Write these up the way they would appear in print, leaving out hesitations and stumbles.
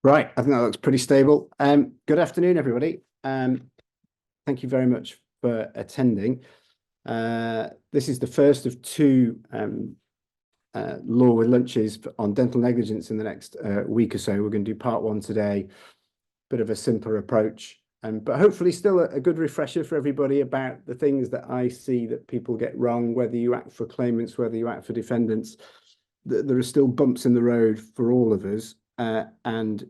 Right, I think that looks pretty stable. Good afternoon, everybody. Thank you very much for attending. This is the first of two Law with Lunches on dental negligence in the next week or so. We're going to do part one today, bit of a simpler approach, but hopefully still a good refresher for everybody about the things that I see that people get wrong, whether you act for claimants, whether you act for defendants. There are still bumps in the road for all of us. And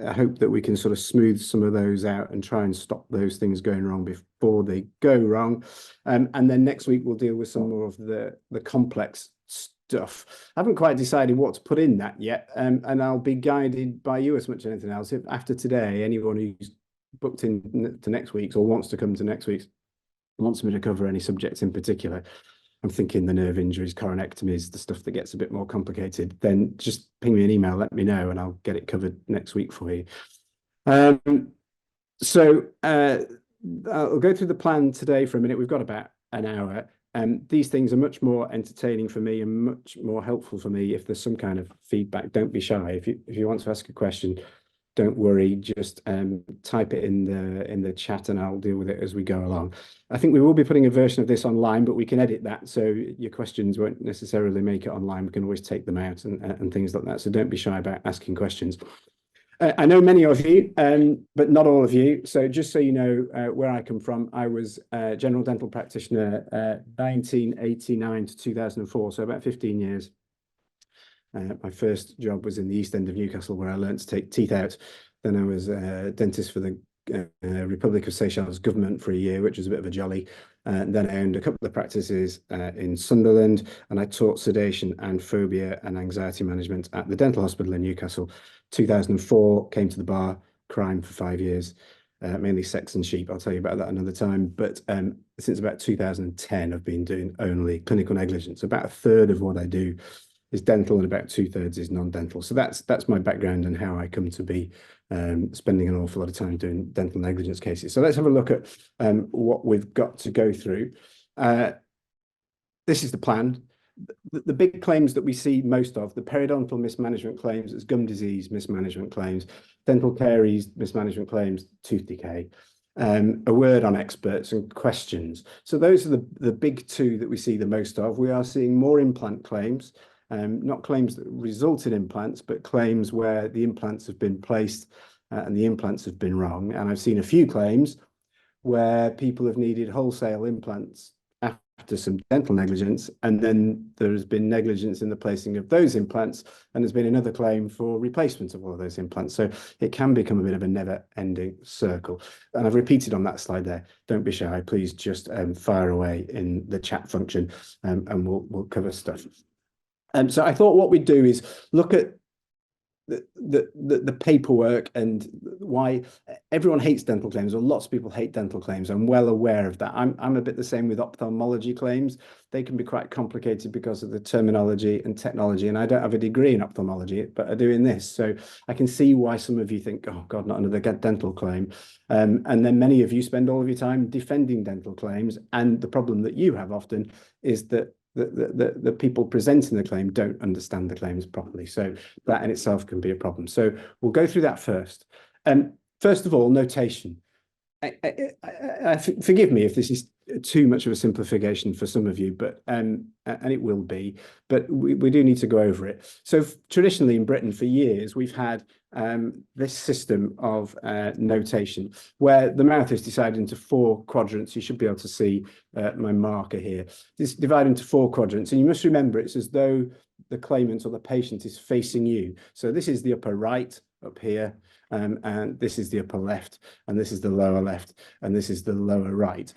I hope that we can sort of smooth some of those out and try and stop those things going wrong before they go wrong. And then next week we'll deal with some more of the complex stuff. I haven't quite decided what to put in that yet, and I'll be guided by you as much as anything else. If after today, anyone who's booked in to next week's or wants to come to next week's wants me to cover any subjects in particular, I'm thinking the nerve injuries, coronectomies, the stuff that gets a bit more complicated, then just ping me an email, let me know, and I'll get it covered next week for you. So I'll go through the plan today for a minute. We've got about an hour. These things are much more entertaining for me and much more helpful for me if there's some kind of feedback. Don't be shy. If you want to ask a question, don't worry, just type it in the chat and I'll deal with it as we go along. I think we will be putting a version of this online, but we can edit that, so your questions won't necessarily make it online. We can always take them out and things like that, so don't be shy about asking questions. I know many of you, but not all of you. So just so you know where I come from, I was a general dental practitioner 1989 to 2004, so about 15 years. My first job was in the East End of Newcastle, where I learned to take teeth out. Then I was a dentist for the Republic of Seychelles government for a year, which was a bit of a jolly. Then I owned a couple of practices in Sunderland, and I taught sedation and phobia and anxiety management at the dental hospital in Newcastle. 2004, came to the bar, crime for 5 years, mainly sex and sheep. I'll tell you about that another time. But since about 2010, I've been doing only clinical negligence. About a third of what I do is dental and about 2/3 is non-dental. So that's my background and how I come to be spending an awful lot of time doing dental negligence cases. So let's have a look at what we've got to go through. This is the plan. The big claims that we see most of, the periodontal mismanagement claims, as gum disease mismanagement claims, dental caries mismanagement claims, tooth decay. A word on experts and questions. So those are the big two that we see the most of. We are seeing more implant claims. Not claims that result in implants, but claims where the implants have been placed and the implants have been wrong. And I've seen a few claims where people have needed wholesale implants after some dental negligence, and then there's been negligence in the placing of those implants, and there's been another claim for replacement of all of those implants. So it can become a bit of a never-ending circle. And I've repeated on that slide there. Don't be shy. Please just fire away in the chat function, and we'll cover stuff. So I thought what we'd do is look at the paperwork and why everyone hates dental claims, or lots of people hate dental claims. I'm well aware of that. I'm a bit the same with ophthalmology claims. They can be quite complicated because of the terminology and technology, and I don't have a degree in ophthalmology, but I do in this. So I can see why some of you think, oh God, not another dental claim. And then many of you spend all of your time defending dental claims, and the problem that you have often is that the people presenting the claim don't understand the claims properly. So that in itself can be a problem. So we'll go through that first. First of all, notation. Forgive me if this is too much of a simplification for some of you, but and it will be, but we do need to go over it. So traditionally in Britain for years, we've had this system of notation where the mouth is divided into 4 quadrants. You should be able to see my marker here. This is divided into 4 quadrants, and you must remember it's as though the claimant or the patient is facing you. So this is the upper right up here, and this is the upper left, and this is the lower left, and this is the lower right.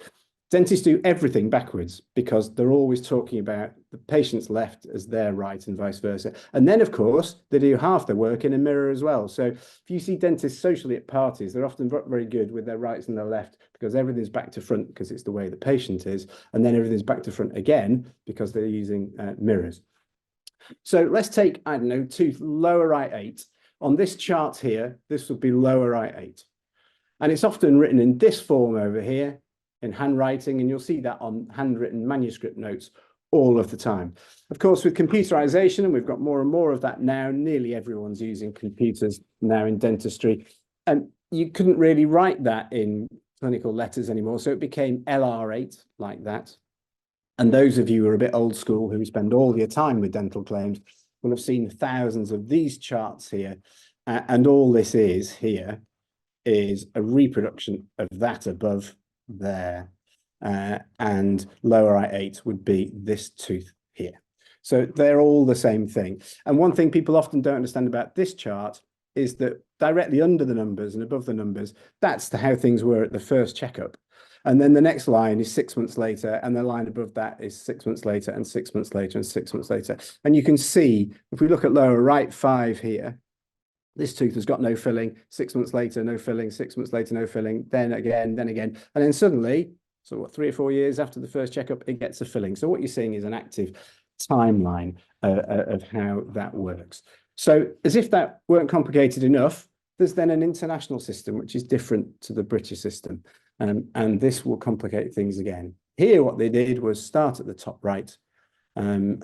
Dentists do everything backwards because they're always talking about the patient's left as their right and vice versa. And then, of course, they do half their work in a mirror as well. So if you see dentists socially at parties, they're often very good with their rights and their left because everything's back to front because it's the way the patient is. And then everything's back to front again because they're using mirrors. So let's take, I don't know, tooth lower right 8. On this chart here, this would be lower right 8. And it's often written in this form over here, in handwriting, and you'll see that on handwritten manuscript notes all of the time. Of course, with computerization, and we've got more and more of that now, nearly everyone's using computers now in dentistry. And you couldn't really write that in clinical letters anymore. So it became LR8 like that. And those of you who are a bit old school, who spend all your time with dental claims, will have seen thousands of these charts here. And all this is here is a reproduction of that above there. And lower I8 would be this tooth here. So they're all the same thing. And one thing people often don't understand about this chart is that directly under the numbers and above the numbers, that's how things were at the first checkup. And then the next line is 6 months later, and the line above that is 6 months later, and 6 months later, and 6 months later. And you can see, if we look at lower right 5 here, this tooth has got no filling. 6 months later, no filling. 6 months later, no filling. Then again, and then suddenly, so what, 3 or 4 years after the first checkup, it gets a filling. So what you're seeing is an active timeline of how that works. So as if that weren't complicated enough, there's then an international system, which is different to the British system. And this will complicate things again. Here, what they did was start at the top right and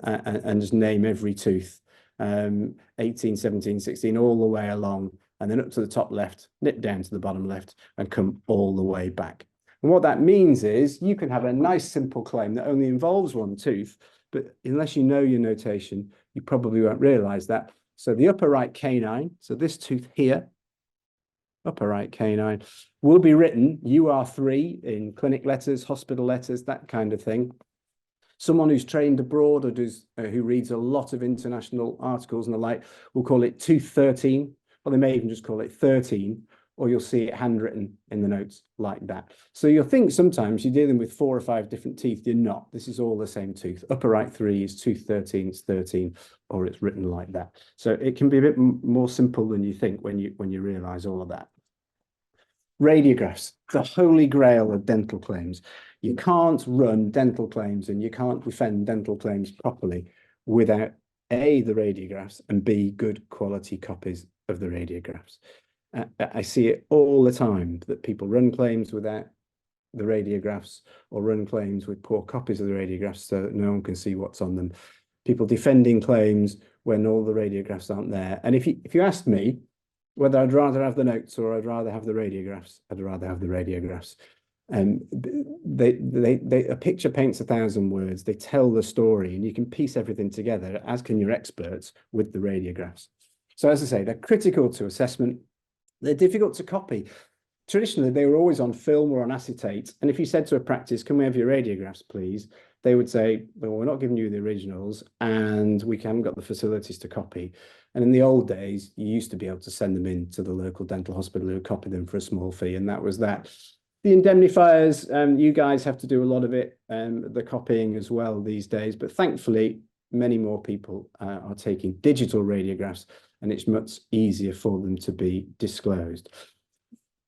just name every tooth, 18, 17, 16, all the way along, and then up to the top left, nip down to the bottom left, and come all the way back. And what that means is you can have a nice simple claim that only involves one tooth, but unless you know your notation, you probably won't realize that. So the upper right canine, so this tooth here, upper right canine, will be written UR3 in clinic letters, hospital letters, that kind of thing. Someone who's trained abroad or who reads a lot of international articles and the like will call it tooth 13, or they may even just call it 13, or you'll see it handwritten in the notes like that. So you'll think sometimes you're dealing with 4 or 5 different teeth. You're not. This is all the same tooth. Upper right 3 is tooth 13, it's 13, or it's written like that. So it can be a bit more simple than you think when you realize all of that. Radiographs, the holy grail of dental claims. You can't run dental claims and you can't defend dental claims properly without A, the radiographs, and B, good quality copies of the radiographs. I see it all the time that people run claims without the radiographs or run claims with poor copies of the radiographs so that no one can see what's on them. People defending claims when all the radiographs aren't there. And if you ask me whether I'd rather have the notes or I'd rather have the radiographs, I'd rather have the radiographs. And a picture paints 1,000 words. They tell the story, and you can piece everything together, as can your experts, with the radiographs. So as I say, they're critical to assessment. They're difficult to copy. Traditionally, they were always on film or on acetate. And if you said to a practice, can we have your radiographs, please? They would say, well, we're not giving you the originals and we haven't got the facilities to copy. And in the old days, you used to be able to send them in to the local dental hospital who would copy them for a small fee. And that was that. The indemnifiers, you guys have to do a lot of it, the copying as well these days. But thankfully, many more people are taking digital radiographs, and it's much easier for them to be disclosed.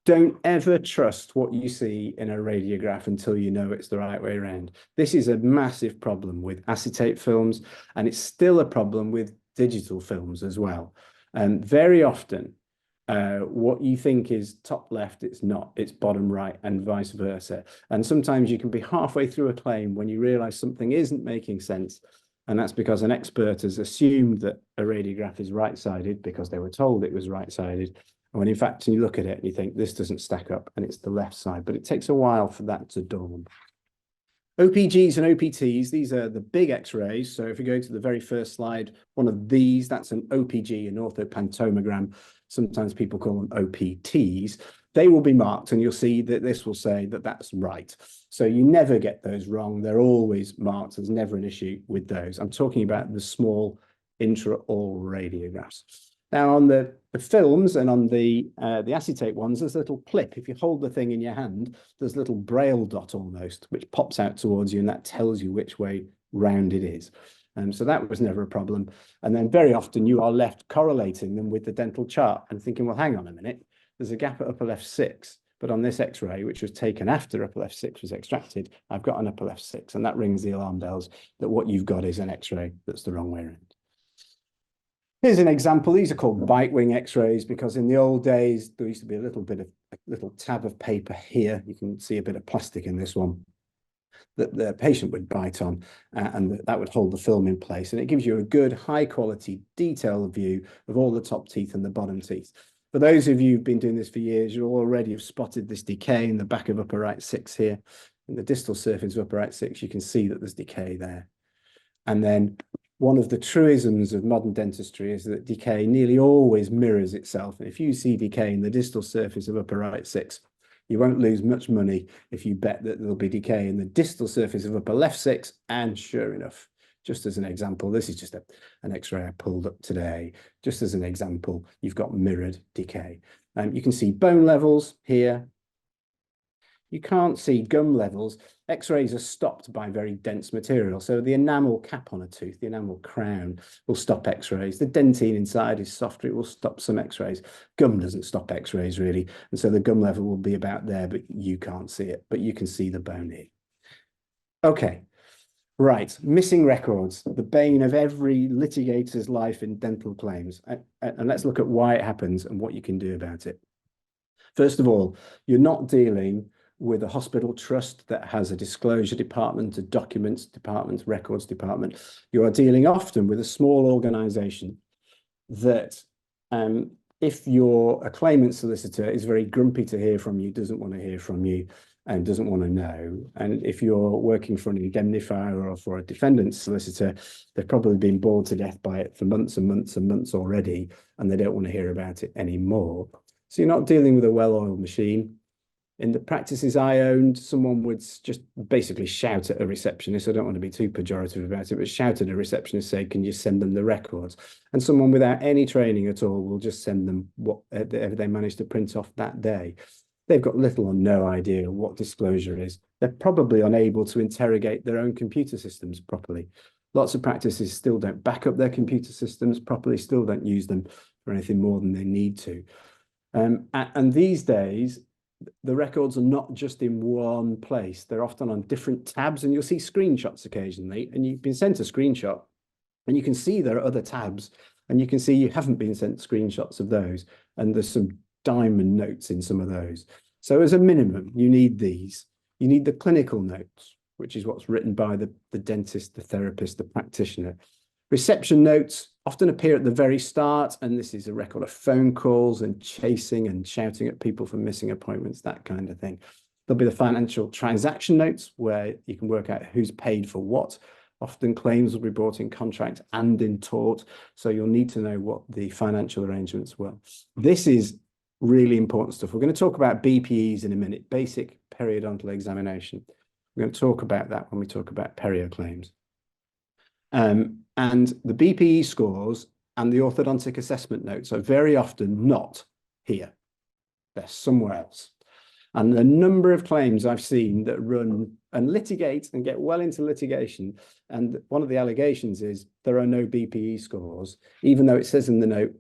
Don't ever trust what you see in a radiograph until you know it's the right way around. This is a massive problem with acetate films, and it's still a problem with digital films as well. And very often, what you think is top left, it's not, it's bottom right, and vice versa. And sometimes you can be halfway through a claim when you realize something isn't making sense. And that's because an expert has assumed that a radiograph is right-sided because they were told it was right-sided. When in fact, you look at it and you think this doesn't stack up and it's the left side, but it takes a while for that to dawn. OPGs and OPTs, these are the big X-rays. So if you go to the very first slide, one of these, that's an OPG, an orthopantomogram. Sometimes people call them OPTs. They will be marked and you'll see that this will say that that's right. So you never get those wrong. They're always marked. There's never an issue with those. I'm talking about the small intraoral radiographs. Now on the films and on the acetate ones, there's a little clip. If you hold the thing in your hand, there's a little braille dot almost, which pops out towards you and that tells you which way round it is. So that was never a problem. And then very often you are left correlating them with the dental chart and thinking, well, hang on a minute, there's a gap at upper left 6, but on this X-ray, which was taken after upper left 6 was extracted, I've got an upper left 6, and that rings the alarm bells that what you've got is an X-ray that's the wrong way around. Here's an example. These are called bite wing X-rays because in the old days, there used to be a little tab of paper here. You can see a bit of plastic in this one. that the patient would bite on, and that would hold the film in place. And it gives you a good, high quality, detailed view of all the top teeth and the bottom teeth. For those of you who've been doing this for years, you already have spotted this decay in the back of upper right 6 here. In the distal surface of upper right 6, you can see that there's decay there. And then one of the truisms of modern dentistry is that decay nearly always mirrors itself. And if you see decay in the distal surface of upper right 6, you won't lose much money if you bet that there'll be decay in the distal surface of upper left 6. And sure enough, just as an example, this is just an X-ray I pulled up today. Just as an example, you've got mirrored decay. You can see bone levels here. You can't see gum levels. X-rays are stopped by very dense material. So the enamel cap on a tooth, the enamel crown, will stop X-rays. The dentine inside is softer. It will stop some X-rays. Gum doesn't stop X-rays really. And so the gum level will be about there, but you can't see it. But you can see the bone here. Okay. Right, missing records, the bane of every litigator's life in dental claims. And let's look at why it happens and what you can do about it. First of all, you're not dealing with a hospital trust that has a disclosure department, a documents department, records department. You are dealing often with a small organization that, if you're a claimant solicitor, is very grumpy to hear from you, doesn't want to hear from you, and doesn't want to know. And if you're working for an indemnifier or for a defendant solicitor, they've probably been bored to death by it for months and months and months already, and they don't want to hear about it anymore. So you're not dealing with a well-oiled machine. In the practices I owned, someone would just basically shout at a receptionist. I don't want to be too pejorative about it, but shout at a receptionist, say, can you send them the records? And someone without any training at all will just send them whatever they manage to print off that day. They've got little or no idea what disclosure is. They're probably unable to interrogate their own computer systems properly. Lots of practices still don't back up their computer systems properly, still don't use them for anything more than they need to. And these days, the records are not just in one place. They're often on different tabs, and you'll see screenshots occasionally, and you've been sent a screenshot, and you can see there are other tabs, and you can see you haven't been sent screenshots of those, and there's some diamond notes in some of those. So as a minimum, you need these. You need the clinical notes, which is what's written by the dentist, the therapist, the practitioner. Reception notes often appear at the very start, and this is a record of phone calls and chasing and shouting at people for missing appointments, that kind of thing. There'll be the financial transaction notes, where you can work out who's paid for what. Often claims will be brought in contract and in tort, so you'll need to know what the financial arrangements were. This is really important stuff. We're going to talk about BPEs in a minute, basic periodontal examination. We're going to talk about that when we talk about perio claims. And the BPE scores and the orthodontic assessment notes are very often not here. They're somewhere else. And the number of claims I've seen that run and litigate and get well into litigation, and one of the allegations is there are no BPE scores, even though it says in the note,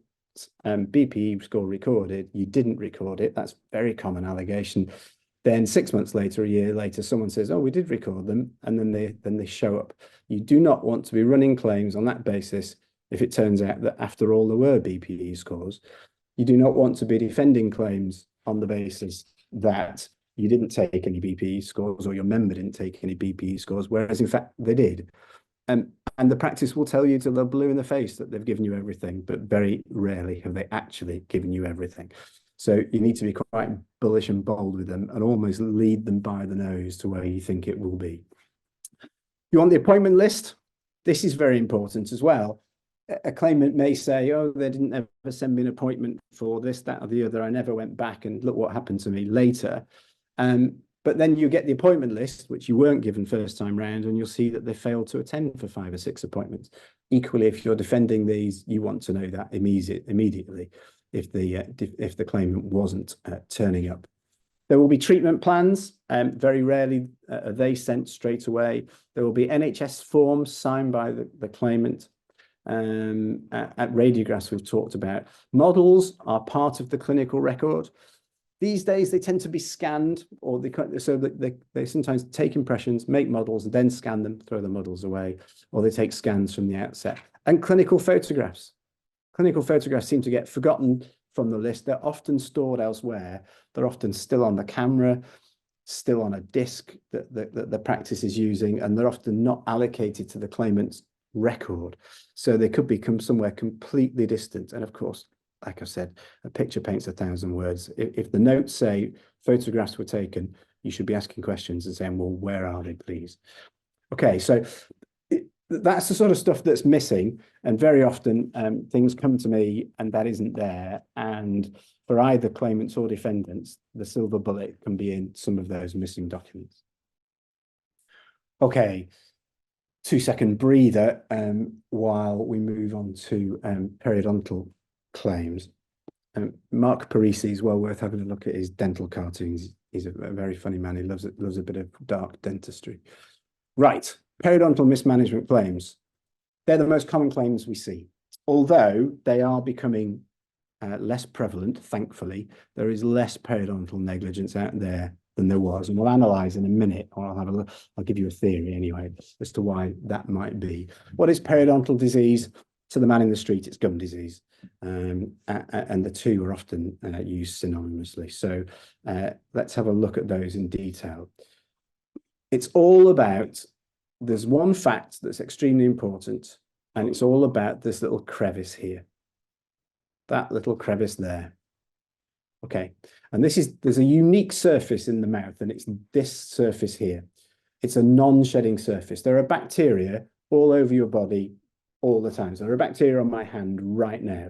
BPE score recorded, you didn't record it. That's a very common allegation. Then 6 months later, a year later, someone says, oh, we did record them, and then they show up. You do not want to be running claims on that basis if it turns out that after all there were BPE scores. You do not want to be defending claims on the basis that you didn't take any BPE scores or your member didn't take any BPE scores, whereas in fact they did. And the practice will tell you till they're blue in the face that they've given you everything, but very rarely have they actually given you everything. So you need to be quite bullish and bold with them and almost lead them by the nose to where you think it will be. You want the appointment list? This is very important as well. A claimant may say, oh, they didn't ever send me an appointment for this, that, or the other. I never went back, and look what happened to me later. But then you get the appointment list, which you weren't given first time round, and you'll see that they failed to attend for 5 or 6 appointments. Equally, if you're defending these, you want to know that immediately if the claimant wasn't turning up. There will be treatment plans. Very rarely are they sent straight away. There will be NHS forms signed by the claimant. At radiographs, we've talked about. Models are part of the clinical record. These days, they tend to be scanned, or so that they sometimes take impressions, make models, and then scan them, throw the models away, or they take scans from the outset. And clinical photographs. Clinical photographs seem to get forgotten from the list. They're often stored elsewhere. They're often still on the camera. still on a disc that the practice is using, and they're often not allocated to the claimant's record. So they could become somewhere completely distant. And of course, like I said, a picture paints 1,000 words. If the notes say photographs were taken, you should be asking questions and saying, well, where are they, please? Okay, so that's the sort of stuff that's missing. And very often things come to me and that isn't there. And for either claimants or defendants, the silver bullet can be in some of those missing documents. Okay, 2-second breather while we move on to periodontal claims. Mark Parisi is well worth having a look at his dental cartoons. He's a very funny man. He loves a bit of dark dentistry. Right, periodontal mismanagement claims. They're the most common claims we see. Although they are becoming less prevalent, thankfully, there is less periodontal negligence out there than there was. And we'll analyze in a minute, or I'll give you a theory anyway as to why that might be. What is periodontal disease? To the man in the street, it's gum disease. And the two are often used synonymously. So let's have a look at those in detail. It's all about, there's one fact that's extremely important, and it's all about this little crevice here. That little crevice there. Okay, and there's a unique surface in the mouth, and it's this surface here. It's a non-shedding surface. There are bacteria all over your body all the time. So there are bacteria on my hand right now.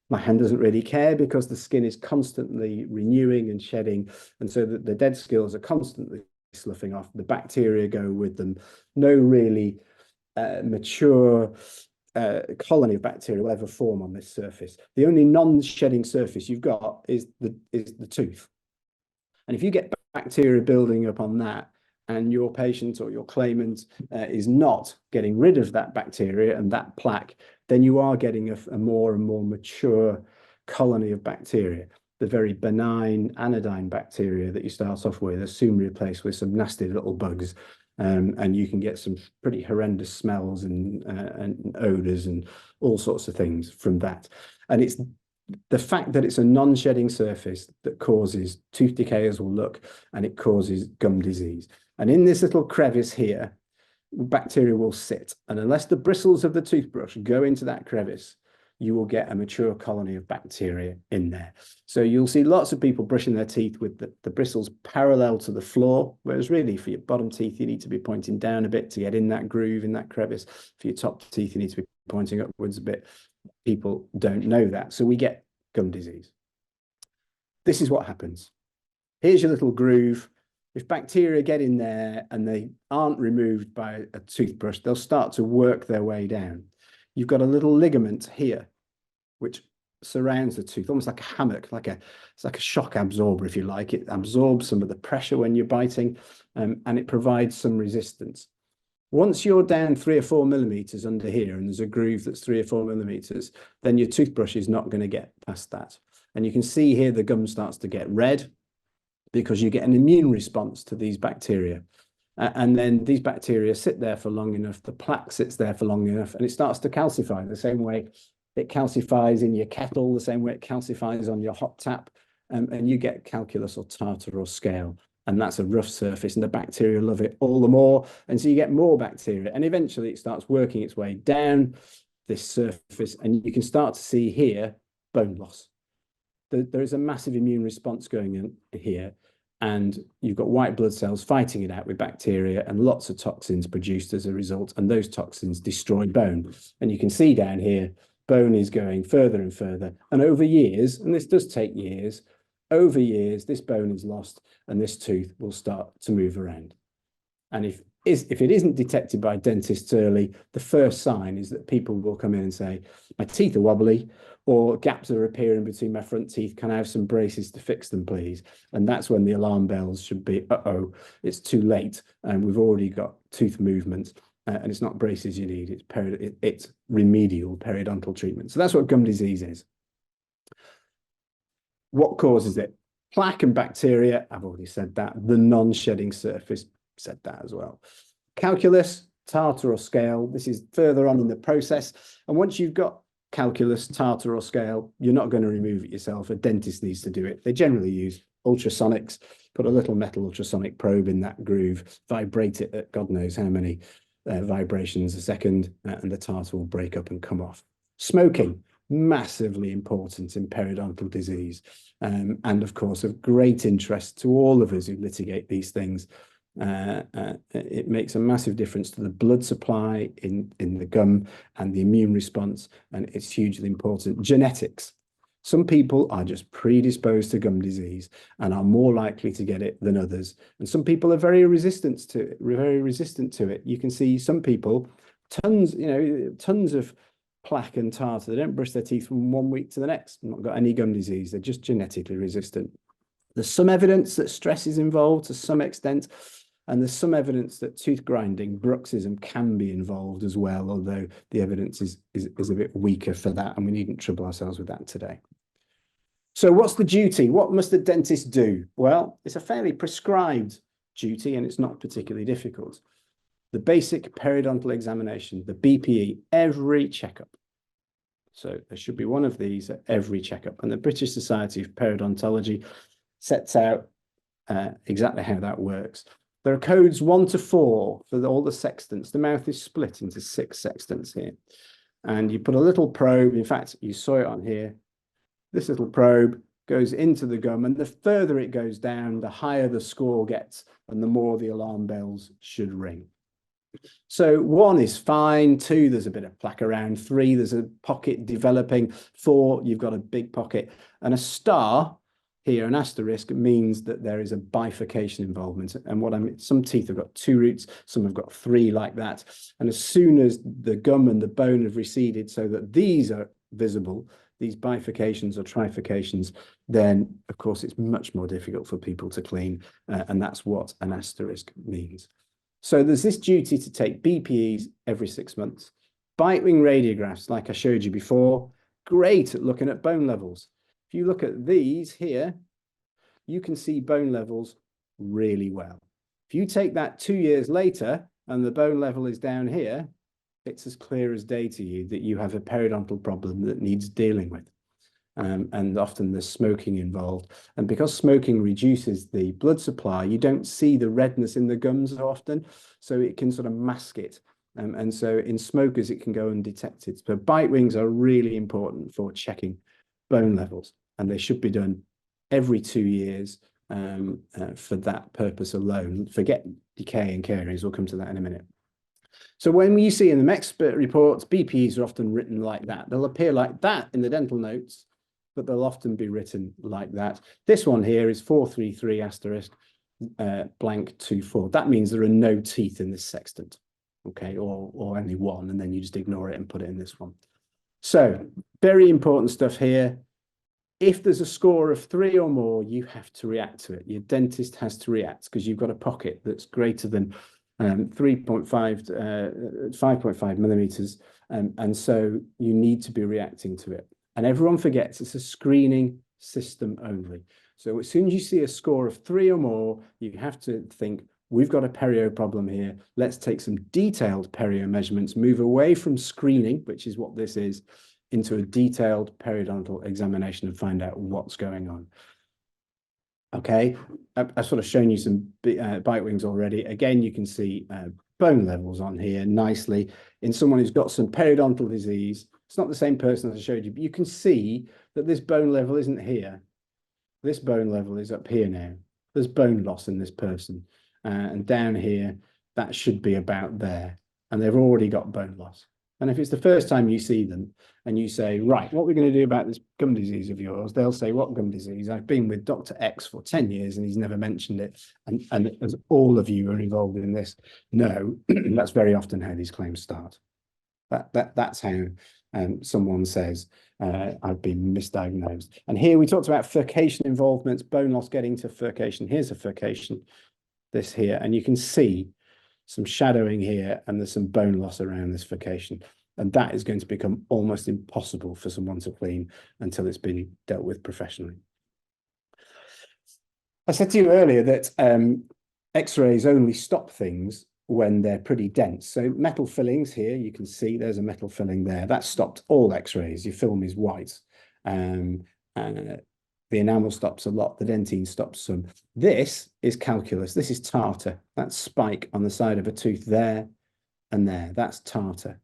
My hand doesn't really care because the skin is constantly renewing and shedding, and so that the dead scales are constantly sloughing off. The bacteria go with them. No really mature colony of bacteria will ever form on this surface. The only non-shedding surface you've got is the tooth. And if you get bacteria building up on that, and your patient or your claimant is not getting rid of that bacteria and that plaque, then you are getting a more and more mature colony of bacteria. The very benign anodyne bacteria that you start off with are soon replaced with some nasty little bugs, and you can get some pretty horrendous smells and odors and all sorts of things from that. And it's the fact that it's a non-shedding surface that causes tooth decay, as we'll look, and it causes gum disease. And in this little crevice here, bacteria will sit. And unless the bristles of the toothbrush go into that crevice, you will get a mature colony of bacteria in there. So you'll see lots of people brushing their teeth with the bristles parallel to the floor, whereas really for your bottom teeth, you need to be pointing down a bit to get in that groove, in that crevice. For your top teeth, you need to be pointing upwards a bit. People don't know that. So we get gum disease. This is what happens. Here's your little groove. If bacteria get in there and they aren't removed by a toothbrush, they'll start to work their way down. You've got a little ligament here, which surrounds the tooth, almost like a hammock, it's like a shock absorber, if you like. It absorbs some of the pressure when you're biting, and it provides some resistance. Once you're down 3 or 4 millimeters under here, and there's a groove that's 3 or 4 millimeters, then your toothbrush is not going to get past that. And you can see here the gum starts to get red because you get an immune response to these bacteria. And then these bacteria sit there for long enough, the plaque sits there for long enough, and it starts to calcify the same way it calcifies in your kettle, the same way it calcifies on your hot tap, and you get calculus or tartar or scale. And that's a rough surface, and the bacteria love it all the more. And so you get more bacteria, and eventually it starts working its way down this surface, and you can start to see here bone loss. There is a massive immune response going in here, and you've got white blood cells fighting it out with bacteria, and lots of toxins produced as a result, and those toxins destroy bone. And you can see down here, bone is going further and further, and over years, and this does take years, over years, this bone is lost, and this tooth will start to move around. And if it isn't detected by dentists early, the first sign is that people will come in and say, my teeth are wobbly, or gaps are appearing between my front teeth. Can I have some braces to fix them, please? And that's when the alarm bells should be, uh-oh, it's too late, and we've already got tooth movement, and it's not braces you need, it's remedial periodontal treatment. So that's what gum disease is. What causes it? Plaque and bacteria, I've already said that. The non-shedding surface, said that as well. Calculus, tartar or scale, this is further on in the process. And once you've got calculus, tartar or scale, you're not going to remove it yourself. A dentist needs to do it. They generally use ultrasonics, put a little metal ultrasonic probe in that groove, vibrate it at God knows how many vibrations a second, and the tartar will break up and come off. Smoking, massively important in periodontal disease, and of course of great interest to all of us who litigate these things. It makes a massive difference to the blood supply in the gum and the immune response, and it's hugely important. Genetics. Some people are just predisposed to gum disease and are more likely to get it than others. And some people are very resistant to it. You can see some people, tons of plaque and tartar. They don't brush their teeth from 1 week to the next. Not got any gum disease. They're just genetically resistant. There's some evidence that stress is involved to some extent, and there's some evidence that tooth grinding, bruxism, can be involved as well, although the evidence is a bit weaker for that, and we needn't trouble ourselves with that today. So what's the duty? What must the dentist do? Well, it's a fairly prescribed duty, and it's not particularly difficult. The basic periodontal examination, the BPE, every checkup. So there should be one of these at every checkup, and the British Society of Periodontology sets out exactly how that works. There are codes 1 to 4 for all the sextants. The mouth is split into 6 sextants here. And you put a little probe, in fact, you saw it on here. This little probe goes into the gum, and the further it goes down, the higher the score gets, and the more the alarm bells should ring. So 1 is fine, 2, there's a bit of plaque around, 3, there's a pocket developing, 4, you've got a big pocket, and a star here, an asterisk, means that there is a bifurcation involvement. And what I mean, some teeth have got 2 roots, some have got 3 like that. And as soon as the gum and the bone have receded so that these are visible, these bifurcations or trifurcations, then of course it's much more difficult for people to clean. And that's what an asterisk means. So there's this duty to take BPEs every 6 months. Bite wing radiographs, like I showed you before, great at looking at bone levels. If you look at these here, you can see bone levels really well. If you take that 2 years later and the bone level is down here, it's as clear as day to you that you have a periodontal problem that needs dealing with. And often there's smoking involved. And because smoking reduces the blood supply, you don't see the redness in the gums so often, so it can sort of mask it. And so in smokers, it can go undetected. So bite wings are really important for checking bone levels, and they should be done every 2 years for that purpose alone. Forget decay and caries. We'll come to that in a minute. So when you see in the expert reports, BPEs are often written like that. They'll appear like that in the dental notes, but they'll often be written like that. This one here is 433 asterisk blank 24. That means there are no teeth in this sextant, okay, or only one, and then you just ignore it and put it in this one. So very important stuff here. If there's a score of 3 or more, you have to react to it. Your dentist has to react because you've got a pocket that's greater than 5.5 millimeters. And so you need to be reacting to it. And everyone forgets it's a screening system only. So as soon as you see a score of 3 or more, you have to think, we've got a perio problem here. Let's take some detailed perio measurements, move away from screening, which is what this is, into a detailed periodontal examination and find out what's going on. Okay, I've sort of shown you some bite wings already. Again, you can see bone levels on here nicely in someone who's got some periodontal disease. It's not the same person as I showed you, but you can see that this bone level isn't here. This bone level is up here now. There's bone loss in this person. And down here, that should be about there. And they've already got bone loss. And if it's the first time you see them and you say, right, what are we going to do about this gum disease of yours? They'll say, what gum disease? I've been with Dr. X for 10 years and he's never mentioned it. And as all of you are involved in this, no, that's very often how these claims start. That's how someone says, I've been misdiagnosed. And here we talked about furcation involvements, bone loss getting to furcation. Here's a furcation, this here, and you can see some shadowing here, and there's some bone loss around this furcation. And that is going to become almost impossible for someone to clean until it's been dealt with professionally. I said to you earlier that X-rays only stop things when they're pretty dense. So metal fillings here, you can see there's a metal filling there. That stopped all X-rays. Your film is white. And the enamel stops a lot. The dentine stops some. This is calculus. This is tartar. That spike on the side of a tooth there and there. That's tartar.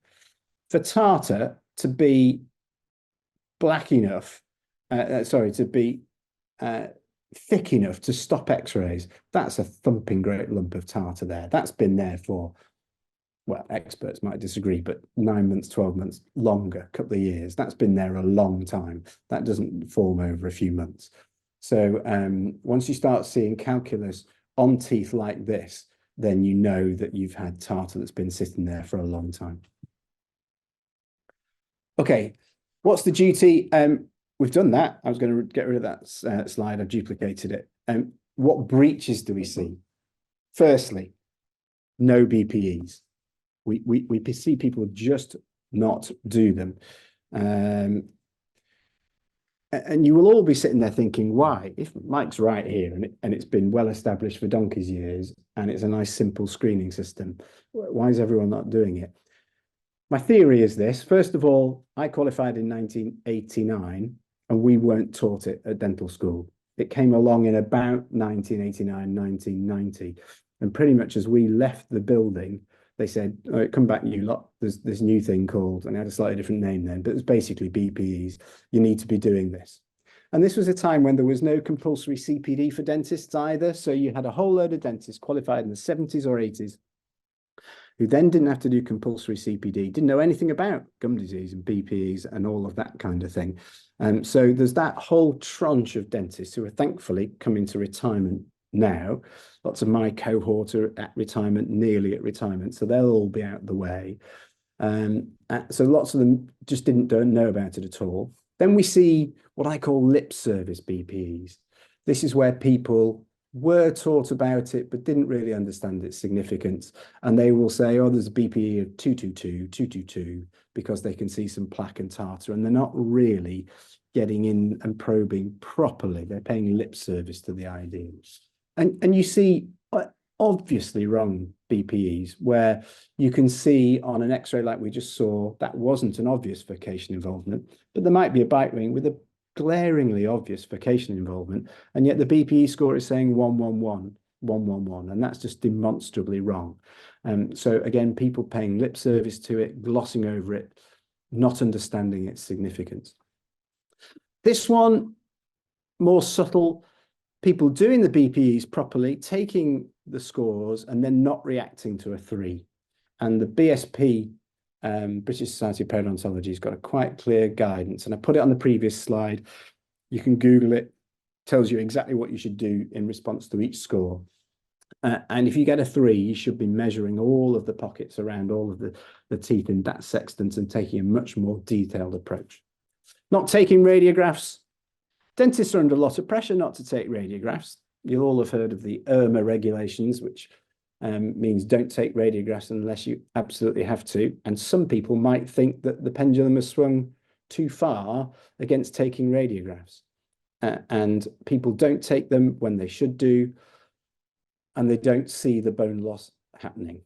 For tartar to be black enough, to be thick enough to stop X-rays, that's a thumping great lump of tartar there. That's been there for, well, experts might disagree, but 9 months, 12 months, longer, couple of years. That's been there a long time. That doesn't form over a few months. So once you start seeing calculus on teeth like this, then you know that you've had tartar that's been sitting there for a long time. Okay, what's the duty? We've done that. I was going to get rid of that slide. I've duplicated it. What breaches do we see? Firstly, no BPEs. We see people just not do them. And you will all be sitting there thinking, why? If Mike's right here and it's been well established for donkey's years and it's a nice simple screening system, why is everyone not doing it? My theory is this. First of all, I qualified in 1989 and we weren't taught it at dental school. It came along in about 1989, 1990. And pretty much as we left the building, they said, all right, come back, you lot. There's this new thing called, and it had a slightly different name then, but it's basically BPEs. You need to be doing this. And this was a time when there was no compulsory CPD for dentists either. So you had a whole load of dentists qualified in the 70s or 80s who then didn't have to do compulsory CPD, didn't know anything about gum disease and BPEs and all of that kind of thing. So there's that whole tranche of dentists who are thankfully coming to retirement now. Lots of my cohort are at retirement, nearly at retirement, so they'll all be out of the way. So lots of them just don't know about it at all. Then we see what I call lip service BPEs. This is where people were taught about it, but didn't really understand its significance. And they will say, oh, there's a BPE of 222, 222, because they can see some plaque and tartar, and they're not really getting in and probing properly. They're paying lip service to the ideas. And you see obviously wrong BPEs where you can see on an X-ray like we just saw, that wasn't an obvious furcation involvement, but there might be a bite ring with a glaringly obvious furcation involvement, and yet the BPE score is saying 111, 111, and that's just demonstrably wrong. So again, people paying lip service to it, glossing over it, not understanding its significance. This one, more subtle, people doing the BPEs properly, taking the scores and then not reacting to a 3. And the BSP, British Society of Periodontology, has got a quite clear guidance. And I put it on the previous slide. You can Google it. Tells you exactly what you should do in response to each score. And if you get a 3, you should be measuring all of the pockets around all of the teeth in that sextant and taking a much more detailed approach. Not taking radiographs. Dentists are under a lot of pressure not to take radiographs. You'll all have heard of the IRMA regulations, which means don't take radiographs unless you absolutely have to. And some people might think that the pendulum has swung too far against taking radiographs. And people don't take them when they should do, and they don't see the bone loss happening.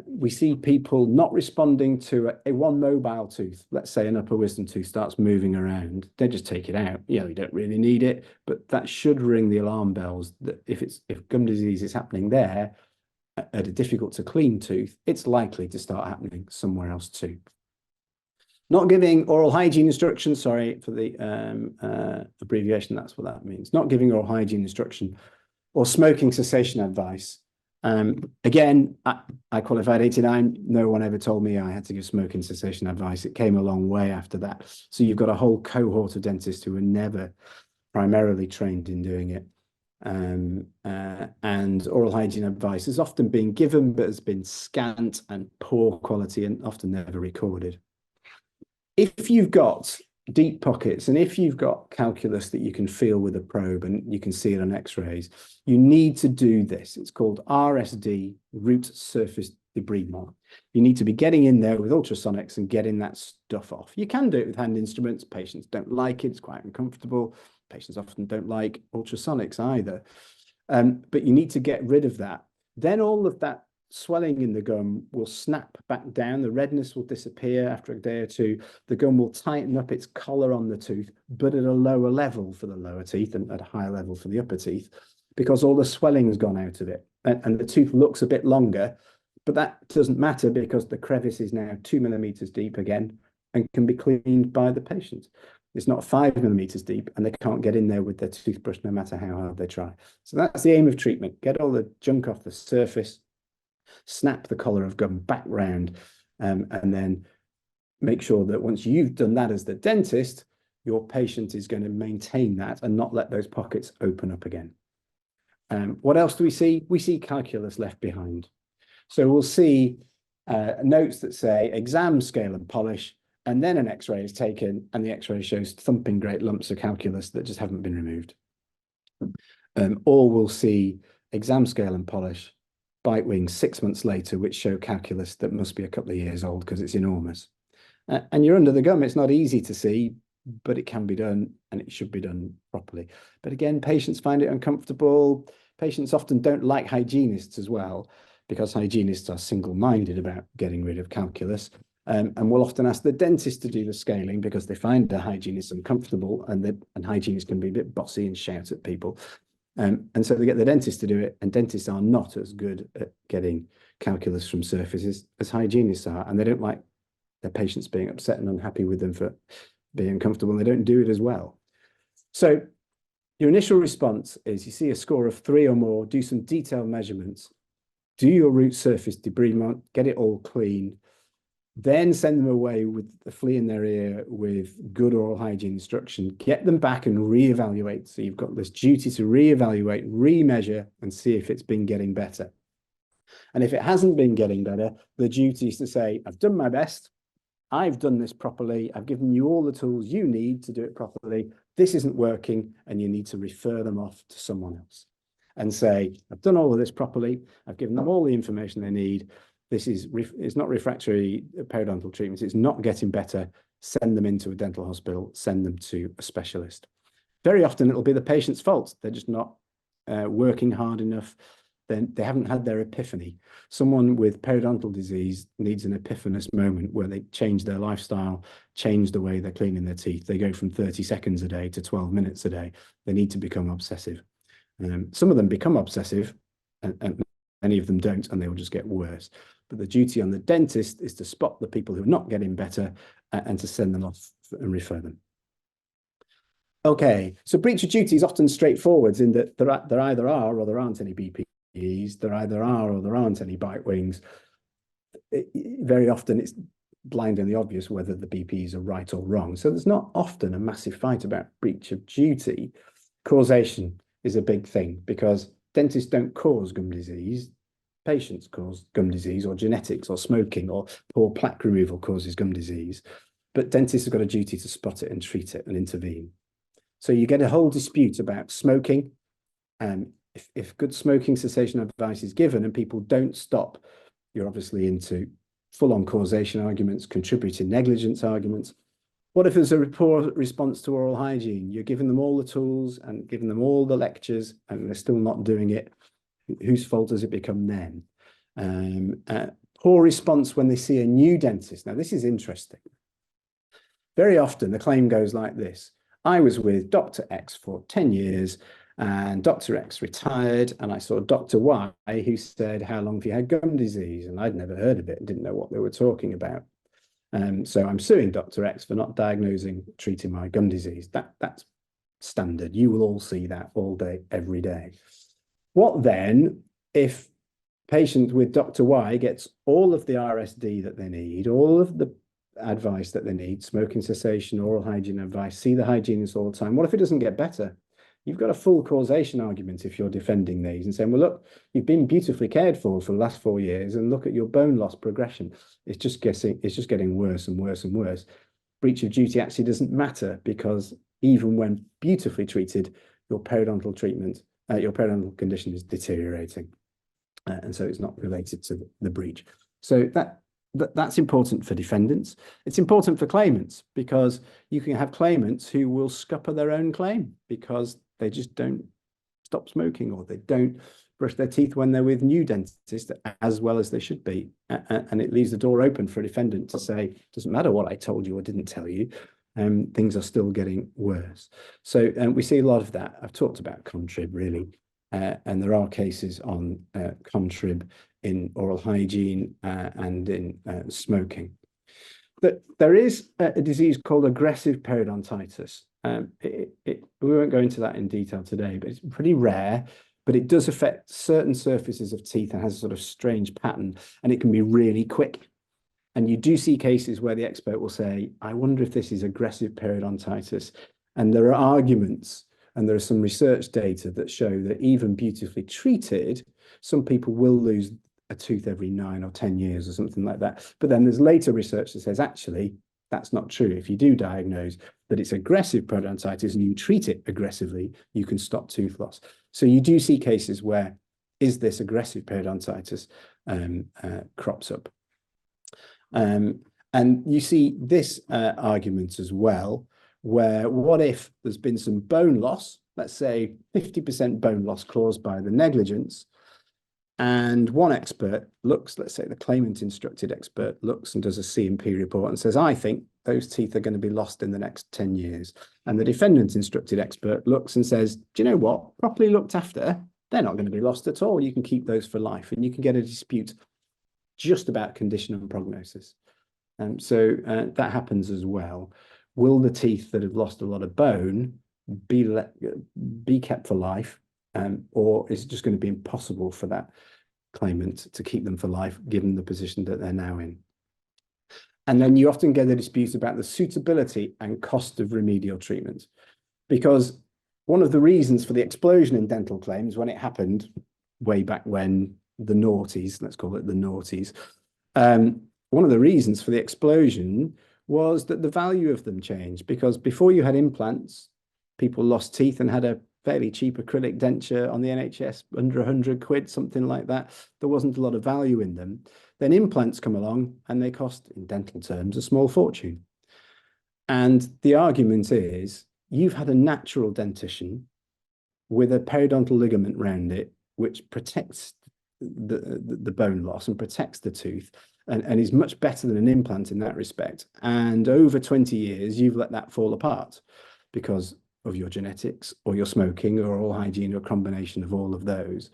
We see people not responding to a one mobile tooth. Let's say an upper wisdom tooth starts moving around. They just take it out. Yeah, you don't really need it, but that should ring the alarm bells that if gum disease is happening there at a difficult to clean tooth, it's likely to start happening somewhere else too. Not giving oral hygiene instructions. Sorry for the abbreviation. That's what that means. Not giving oral hygiene instruction or smoking cessation advice. Again, I qualified 89. No one ever told me I had to give smoking cessation advice. It came a long way after that. So you've got a whole cohort of dentists who were never primarily trained in doing it. And oral hygiene advice has often been given, but has been scant and poor quality and often never recorded. If you've got deep pockets and if you've got calculus that you can feel with a probe and you can see it on X-rays, you need to do this. It's called RSD, root surface debridement. You need to be getting in there with ultrasonics and getting that stuff off. You can do it with hand instruments. Patients don't like it. It's quite uncomfortable. Patients often don't like ultrasonics either. But you need to get rid of that. Then all of that swelling in the gum will snap back down. The redness will disappear after a day or two. The gum will tighten up its collar on the tooth, but at a lower level for the lower teeth and at a higher level for the upper teeth, because all the swelling's gone out of it. And the tooth looks a bit longer, but that doesn't matter because the crevice is now 2 millimeters deep again and can be cleaned by the patient. It's not 5 millimeters deep and they can't get in there with their toothbrush no matter how hard they try. So that's the aim of treatment. Get all the junk off the surface, snap the collar of gum back round, and then make sure that once you've done that as the dentist, your patient is going to maintain that and not let those pockets open up again. What else do we see? We see calculus left behind. So we'll see notes that say exam, scale and polish, and then an X-ray is taken and the X-ray shows thumping great lumps of calculus that just haven't been removed. Or we'll see exam, scale and polish, bite wings 6 months later, which show calculus that must be a couple of years old because it's enormous. And you're under the gum. It's not easy to see, but it can be done and it should be done properly. But again, patients find it uncomfortable. Patients often don't like hygienists as well, because hygienists are single-minded about getting rid of calculus. And we'll often ask the dentist to do the scaling because they find the hygienist uncomfortable, and hygienists can be a bit bossy and shout at people. And so they get the dentist to do it, and dentists are not as good at getting calculus from surfaces as hygienists are, and they don't like their patients being upset and unhappy with them for being uncomfortable, and they don't do it as well. So your initial response is you see a score of 3 or more, do some detailed measurements, do your root surface debridement, get it all clean, then send them away with the flea in their ear with good oral hygiene instruction, get them back and reevaluate. So you've got this duty to reevaluate, remeasure, and see if it's been getting better. And if it hasn't been getting better, the duty is to say, I've done my best, I've done this properly, I've given you all the tools you need to do it properly, this isn't working, and you need to refer them off to someone else. And say, I've done all of this properly, I've given them all the information they need, it's not refractory periodontal treatments, it's not getting better, send them into a dental hospital, send them to a specialist. Very often it'll be the patient's fault. They're just not working hard enough. Then they haven't had their epiphany. Someone with periodontal disease needs an epiphanous moment where they change their lifestyle, change the way they're cleaning their teeth. They go from 30 seconds a day to 12 minutes a day. They need to become obsessive. Some of them become obsessive and many of them don't, and they will just get worse. But the duty on the dentist is to spot the people who are not getting better and to send them off and refer them. Okay, so breach of duty is often straightforward in that there either are or there aren't any BPEs, there either are or there aren't any bite wings. Very often it's blindingly obvious whether the BPEs are right or wrong. So there's not often a massive fight about breach of duty. Causation is a big thing because dentists don't cause gum disease. Patients cause gum disease, or genetics, or smoking, or poor plaque removal causes gum disease. But dentists have got a duty to spot it and treat it and intervene. So you get a whole dispute about smoking. If good smoking cessation advice is given and people don't stop, you're obviously into full-on causation arguments, contributing negligence arguments. What if there's a poor response to oral hygiene? You're giving them all the tools and giving them all the lectures and they're still not doing it. Whose fault does it become then? Poor response when they see a new dentist. Now, this is interesting. Very often the claim goes like this. I was with Dr. X for 10 years and Dr. X retired and I saw Dr. Y who said, how long have you had gum disease? And I'd never heard of it and didn't know what they were talking about. So I'm suing Dr. X for not diagnosing, treating my gum disease. That's standard. You will all see that all day, every day. What then if patient with Dr. Y gets all of the RSD that they need, all of the advice that they need, smoking cessation, oral hygiene advice, see the hygienist all the time? What if it doesn't get better? You've got a full causation argument if you're defending these and saying, well, look, you've been beautifully cared for the last 4 years and look at your bone loss progression. It's just getting worse and worse and worse. Breach of duty actually doesn't matter because even when beautifully treated, your periodontal treatment, your periodontal condition is deteriorating. And so it's not related to the breach. So that's important for defendants. It's important for claimants because you can have claimants who will scupper their own claim because they just don't stop smoking, or they don't brush their teeth when they're with new dentists as well as they should be. And it leaves the door open for a defendant to say, it doesn't matter what I told you or didn't tell you, things are still getting worse. So we see a lot of that. I've talked about contrib really, and there are cases on contrib in oral hygiene and in smoking. But there is a disease called aggressive periodontitis. We won't go into that in detail today, but it's pretty rare, but it does affect certain surfaces of teeth and has a sort of strange pattern, and it can be really quick. And you do see cases where the expert will say, I wonder if this is aggressive periodontitis. And there are arguments, and there is some research data that show that even beautifully treated, some people will lose a tooth every 9 or 10 years or something like that. But then there's later research that says, actually, that's not true. If you do diagnose that it's aggressive periodontitis and you treat it aggressively, you can stop tooth loss. So you do see cases where is this aggressive periodontitis crops up. And you see this argument as well, where what if there's been some bone loss, let's say 50% bone loss caused by the negligence, and one expert looks, let's say the claimant instructed expert looks and does a C&P report and says, I think those teeth are going to be lost in the next 10 years. And the defendant instructed expert looks and says, do you know what? Properly looked after, they're not going to be lost at all. You can keep those for life, and you can get a dispute just about condition and prognosis. So that happens as well. Will the teeth that have lost a lot of bone be kept for life? Or is it just going to be impossible for that claimant to keep them for life, given the position that they're now in? And then you often get a dispute about the suitability and cost of remedial treatment, because one of the reasons for the explosion in dental claims when it happened way back when, the noughties, let's call it the noughties, one of the reasons for the explosion was that the value of them changed, because before you had implants, people lost teeth and had a fairly cheap acrylic denture on the NHS, under 100 quid, something like that. There wasn't a lot of value in them. Then implants come along and they cost, in dental terms, a small fortune. And the argument is, you've had a natural dentition with a periodontal ligament around it, which protects the bone loss and protects the tooth, and is much better than an implant in that respect. And over 20 years, you've let that fall apart because of your genetics or your smoking or oral hygiene or a combination of all of those.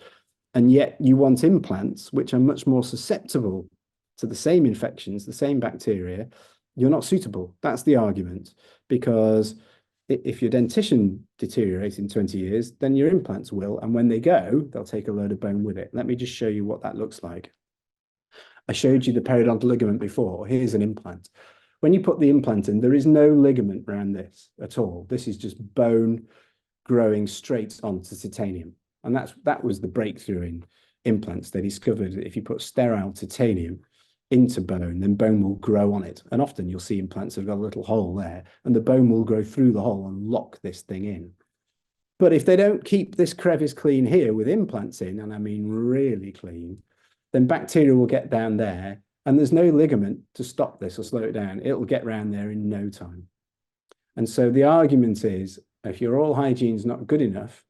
And yet you want implants, which are much more susceptible to the same infections, the same bacteria. You're not suitable. That's the argument, because if your dentition deteriorates in 20 years, then your implants will. And when they go, they'll take a load of bone with it. Let me just show you what that looks like. I showed you the periodontal ligament before. Here's an implant. When you put the implant in, there is no ligament around this at all. This is just bone growing straight onto titanium. And that was the breakthrough in implants. They discovered that if you put sterile titanium into bone, then bone will grow on it. And often you'll see implants have got a little hole there, and the bone will grow through the hole and lock this thing in. But if they don't keep this crevice clean here with implants in, and I mean really clean, then bacteria will get down there, and there's no ligament to stop this or slow it down. It'll get round there in no time. And so the argument is, if your oral hygiene is not good enough,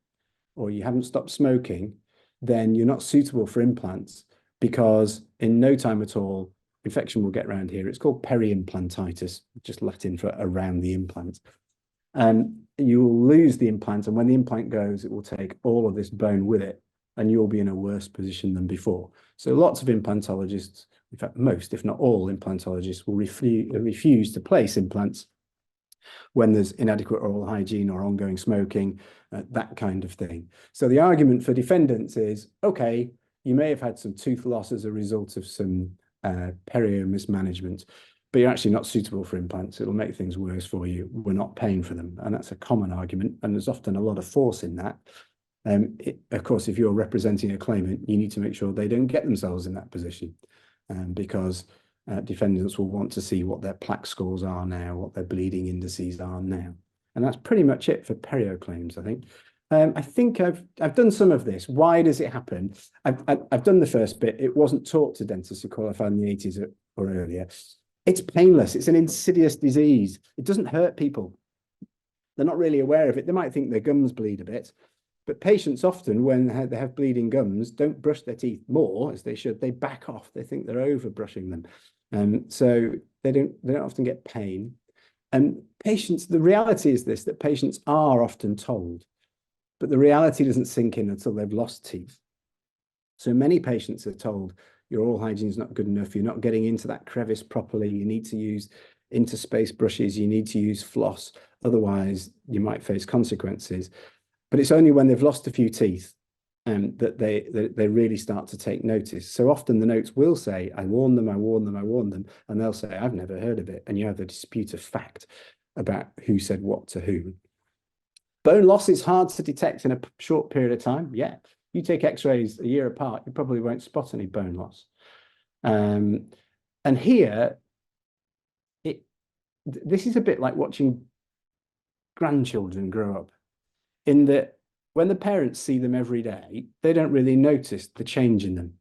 or you haven't stopped smoking, then you're not suitable for implants, because in no time at all, infection will get around here. It's called peri-implantitis, just Latin for around the implant. You will lose the implant, and when the implant goes, it will take all of this bone with it, and you'll be in a worse position than before. So lots of implantologists, in fact, most, if not all implantologists, will refuse to place implants when there's inadequate oral hygiene or ongoing smoking, that kind of thing. So the argument for defendants is, okay, you may have had some tooth loss as a result of some perio mismanagement, but you're actually not suitable for implants. It'll make things worse for you. We're not paying for them. And that's a common argument. And there's often a lot of force in that. Of course, if you're representing a claimant, you need to make sure they don't get themselves in that position, because defendants will want to see what their plaque scores are now, what their bleeding indices are now. And that's pretty much it for perio claims, I think. I think I've done some of this. Why does it happen? I've done the first bit. It wasn't taught to dentists who qualified in the 80s or earlier. It's painless. It's an insidious disease. It doesn't hurt people. They're not really aware of it. They might think their gums bleed a bit, But patients often, when they have bleeding gums, don't brush their teeth more as they should. They back off. They think they're over brushing them. So they don't often get pain. And patients, the reality is this, that patients are often told, but the reality doesn't sink in until they've lost teeth. So many patients are told, your oral hygiene is not good enough. You're not getting into that crevice properly. You need to use interspace brushes. You need to use floss. Otherwise, you might face consequences. But it's only when they've lost a few teeth that they really start to take notice. So often the notes will say, I warned them, I warned them, I warned them. And they'll say, I've never heard of it. And you have a dispute of fact about who said what to whom. Bone loss is hard to detect in a short period of time. Yeah. You take x-rays a year apart, you probably won't spot any bone loss. And here, this is a bit like watching grandchildren grow up, in that when the parents see them every day, they don't really notice the change in them.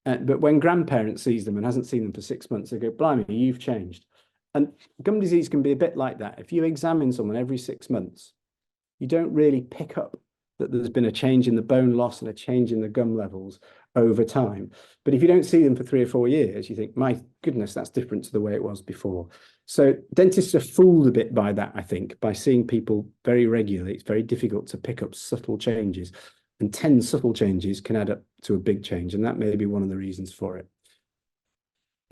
But when grandparents sees them and hasn't seen them for 6 months, they go, blimey, you've changed. And gum disease can be a bit like that. If you examine someone every 6 months, you don't really pick up that there's been a change in the bone loss and a change in the gum levels over time. But if you don't see them for 3 or 4 years, you think, my goodness, that's different to the way it was before. So dentists are fooled a bit by that, I think, by seeing people very regularly. It's very difficult to pick up subtle changes, and 10 subtle changes can add up to a big change, and that may be one of the reasons for it.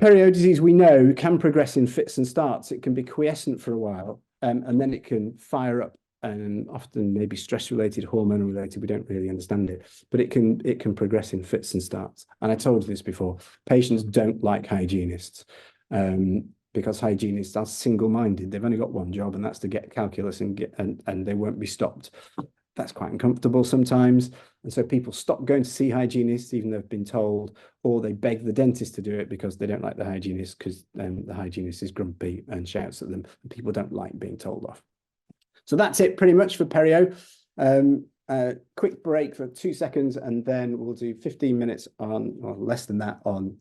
Perio disease, we know, can progress in fits and starts. It can be quiescent for a while, and then it can fire up, and often maybe stress-related, hormone-related. We don't really understand it, but it can progress in fits and starts. And I told you this before, patients don't like hygienists because hygienists are single-minded. They've only got one job, and that's to get calculus and they won't be stopped. That's quite uncomfortable sometimes. And so people stop going to see hygienists, even though they've been told, or they beg the dentist to do it because they don't like the hygienist, because the hygienist is grumpy and shouts at them. And people don't like being told off. So that's it pretty much for perio. Quick break for 2 seconds, and then we'll do 15 minutes on, or less than that, on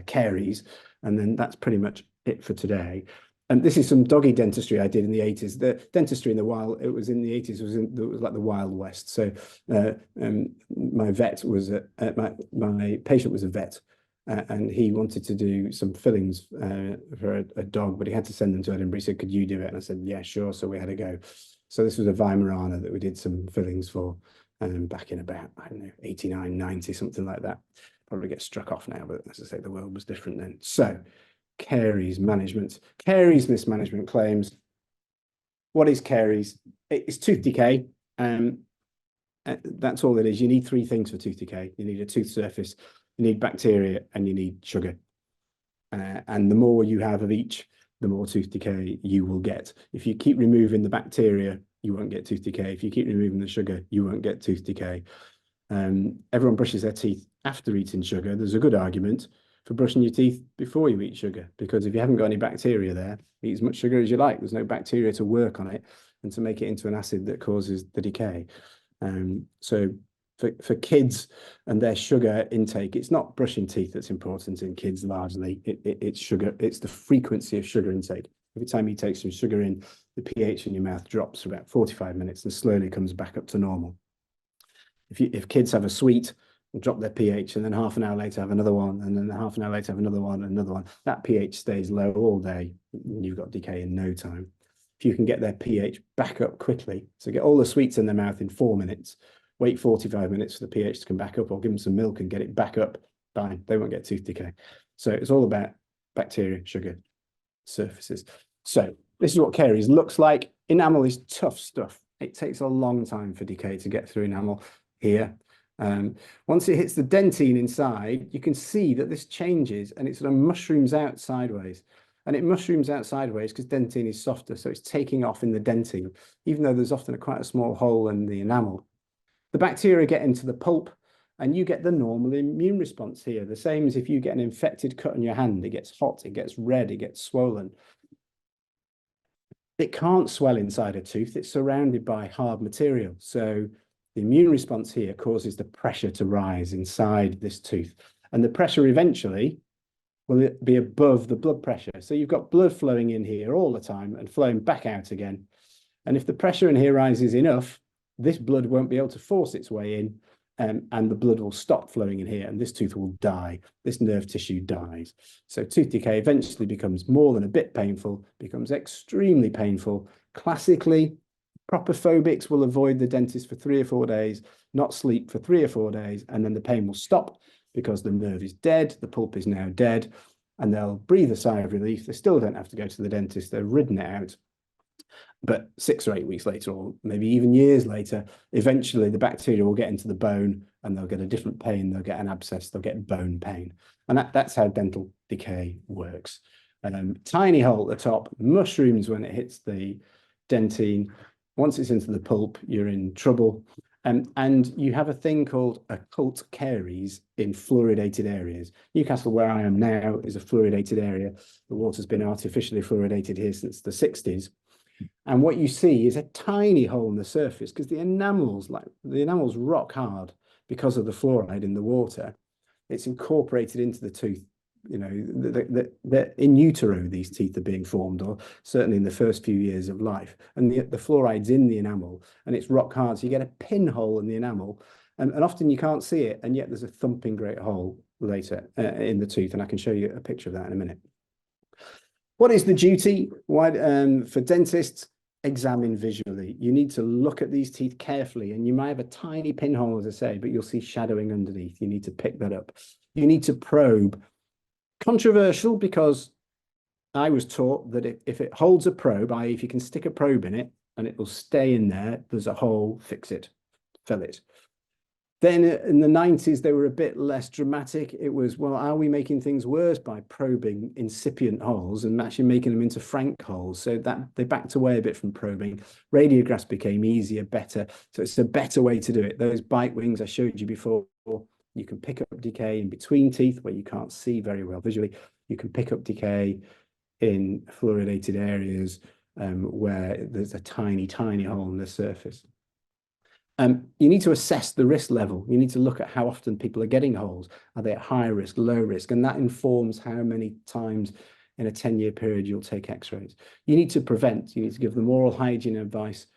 caries. And then that's pretty much it for today. And this is some doggy dentistry I did in the 80s. The dentistry in the wild, it was in the 80s, it was like the Wild West. So my vet was, my patient was a vet, and he wanted to do some fillings for a dog, but he had to send them to Edinburgh. He said, could you do it? And I said, yeah, sure. So we had to go. So this was a Weimaraner that we did some fillings for back in about, I don't know, 89, 90, something like that. Probably get struck off now, but as I say, the world was different then. So caries management, caries mismanagement claims. What is caries? It's tooth decay. That's all it is. You need 3 things for tooth decay. You need a tooth surface, you need bacteria, and you need sugar. And the more you have of each, the more tooth decay you will get. If you keep removing the bacteria, you won't get tooth decay. If you keep removing the sugar, you won't get tooth decay. Everyone brushes their teeth after eating sugar. There's a good argument for brushing your teeth before you eat sugar, because if you haven't got any bacteria there, eat as much sugar as you like. There's no bacteria to work on it and to make it into an acid that causes the decay. So for kids and their sugar intake, it's not brushing teeth that's important in kids largely. It's sugar. It's the frequency of sugar intake. Every time you take some sugar in, the pH in your mouth drops for about 45 minutes and slowly comes back up to normal. If kids have a sweet, drop their pH, and then half an hour later have another one, and then half an hour later have another one, that pH stays low all day. You've got decay in no time. If you can get their pH back up quickly, so get all the sweets in their mouth in 4 minutes, wait 45 minutes for the pH to come back up, or give them some milk and get it back up, fine, they won't get tooth decay. So it's all about bacteria, sugar, surfaces. So this is what caries looks like. Enamel is tough stuff. It takes a long time for decay to get through enamel here. Once it hits the dentine inside, you can see that this changes and it sort of mushrooms out sideways. And it mushrooms out sideways because dentine is softer, so it's taking off in the dentine, even though there's often quite a small hole in the enamel. The bacteria get into the pulp, and you get the normal immune response here. The same as if you get an infected cut on your hand, it gets hot, it gets red, it gets swollen. It can't swell inside a tooth. It's surrounded by hard material. So the immune response here causes the pressure to rise inside this tooth. And the pressure eventually will be above the blood pressure. So you've got blood flowing in here all the time and flowing back out again. And if the pressure in here rises enough, this blood won't be able to force its way in, and the blood will stop flowing in here, and this tooth will die. This nerve tissue dies. So tooth decay eventually becomes more than a bit painful, becomes extremely painful. Classically, proper phobics will avoid the dentist for 3 or 4 days, not sleep for 3 or 4 days, and then the pain will stop because the nerve is dead, the pulp is now dead, and they'll breathe a sigh of relief. They still don't have to go to the dentist. They've ridden it out. But 6 or 8 weeks later, or maybe even years later, eventually the bacteria will get into the bone and they'll get a different pain. They'll get an abscess, they'll get bone pain. And that's how dental decay works. Tiny hole at the top, mushrooms when it hits the dentine. Once it's into the pulp, you're in trouble. And you have a thing called occult caries in fluoridated areas. Newcastle, where I am now, is a fluoridated area. The water's been artificially fluoridated here since the 60s. And what you see is a tiny hole in the surface because the enamel's rock hard because of the fluoride in the water. It's incorporated into the tooth. You know, in utero, these teeth are being formed, or certainly in the first few years of life. And the fluoride's in the enamel and it's rock hard. So you get a pinhole in the enamel, and often you can't see it. And yet there's a thumping great hole later in the tooth. And I can show you a picture of that in a minute. What is the duty? For dentists? Examine visually. You need to look at these teeth carefully, and you might have a tiny pinhole, as I say, but you'll see shadowing underneath. You need to pick that up. You need to probe. Controversial, because I was taught that if it holds a probe, i.e. if you can stick a probe in it and it will stay in there, there's a hole, fix it, fill it. Then in the 90s, they were a bit less dramatic. It was, well, are we making things worse by probing incipient holes and actually making them into frank holes? So that they backed away a bit from probing. Radiographs became easier, better. So it's a better way to do it. Those bite wings I showed you before, you can pick up decay in between teeth where you can't see very well visually. You can pick up decay in fluoridated areas where there's a tiny, tiny hole in the surface. You need to assess the risk level. You need to look at how often people are getting holes. Are they at high risk, low risk? And that informs how many times in a 10-year period you'll take x-rays. You need to prevent. You need to give them oral hygiene advice.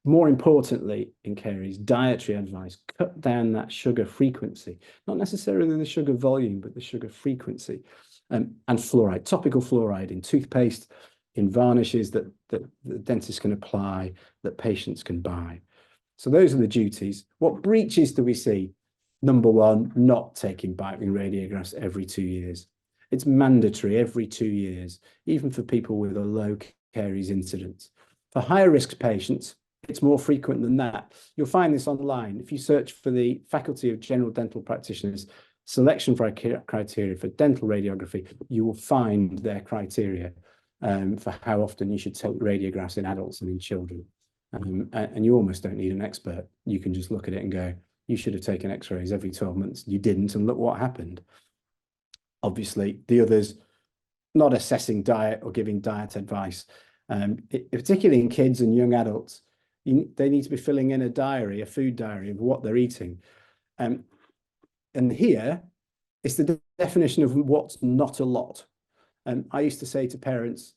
More importantly, in caries, dietary advice. Cut down that sugar frequency. Not necessarily the sugar volume, but the sugar frequency. And fluoride, topical fluoride in toothpaste, in varnishes that the dentists can apply, that patients can buy. So those are the duties. What breaches do we see? Number one, not taking bite-wing radiographs every 2 years. It's mandatory every 2 years, even for people with a low caries incidence. For higher risk patients, it's more frequent than that. You'll find this online. If you search for the Faculty of General Dental Practitioners selection criteria for dental radiography, you will find their criteria for how often you should take radiographs in adults and in children. And you almost don't need an expert. You can just look at it and go, you should have taken x-rays every 12 months. You didn't, and look what happened. Obviously, the others, not assessing diet or giving diet advice, particularly in kids and young adults, they need to be filling in a diary, a food diary of what they're eating. And here, it's the definition of what's not a lot. I used to say to parents,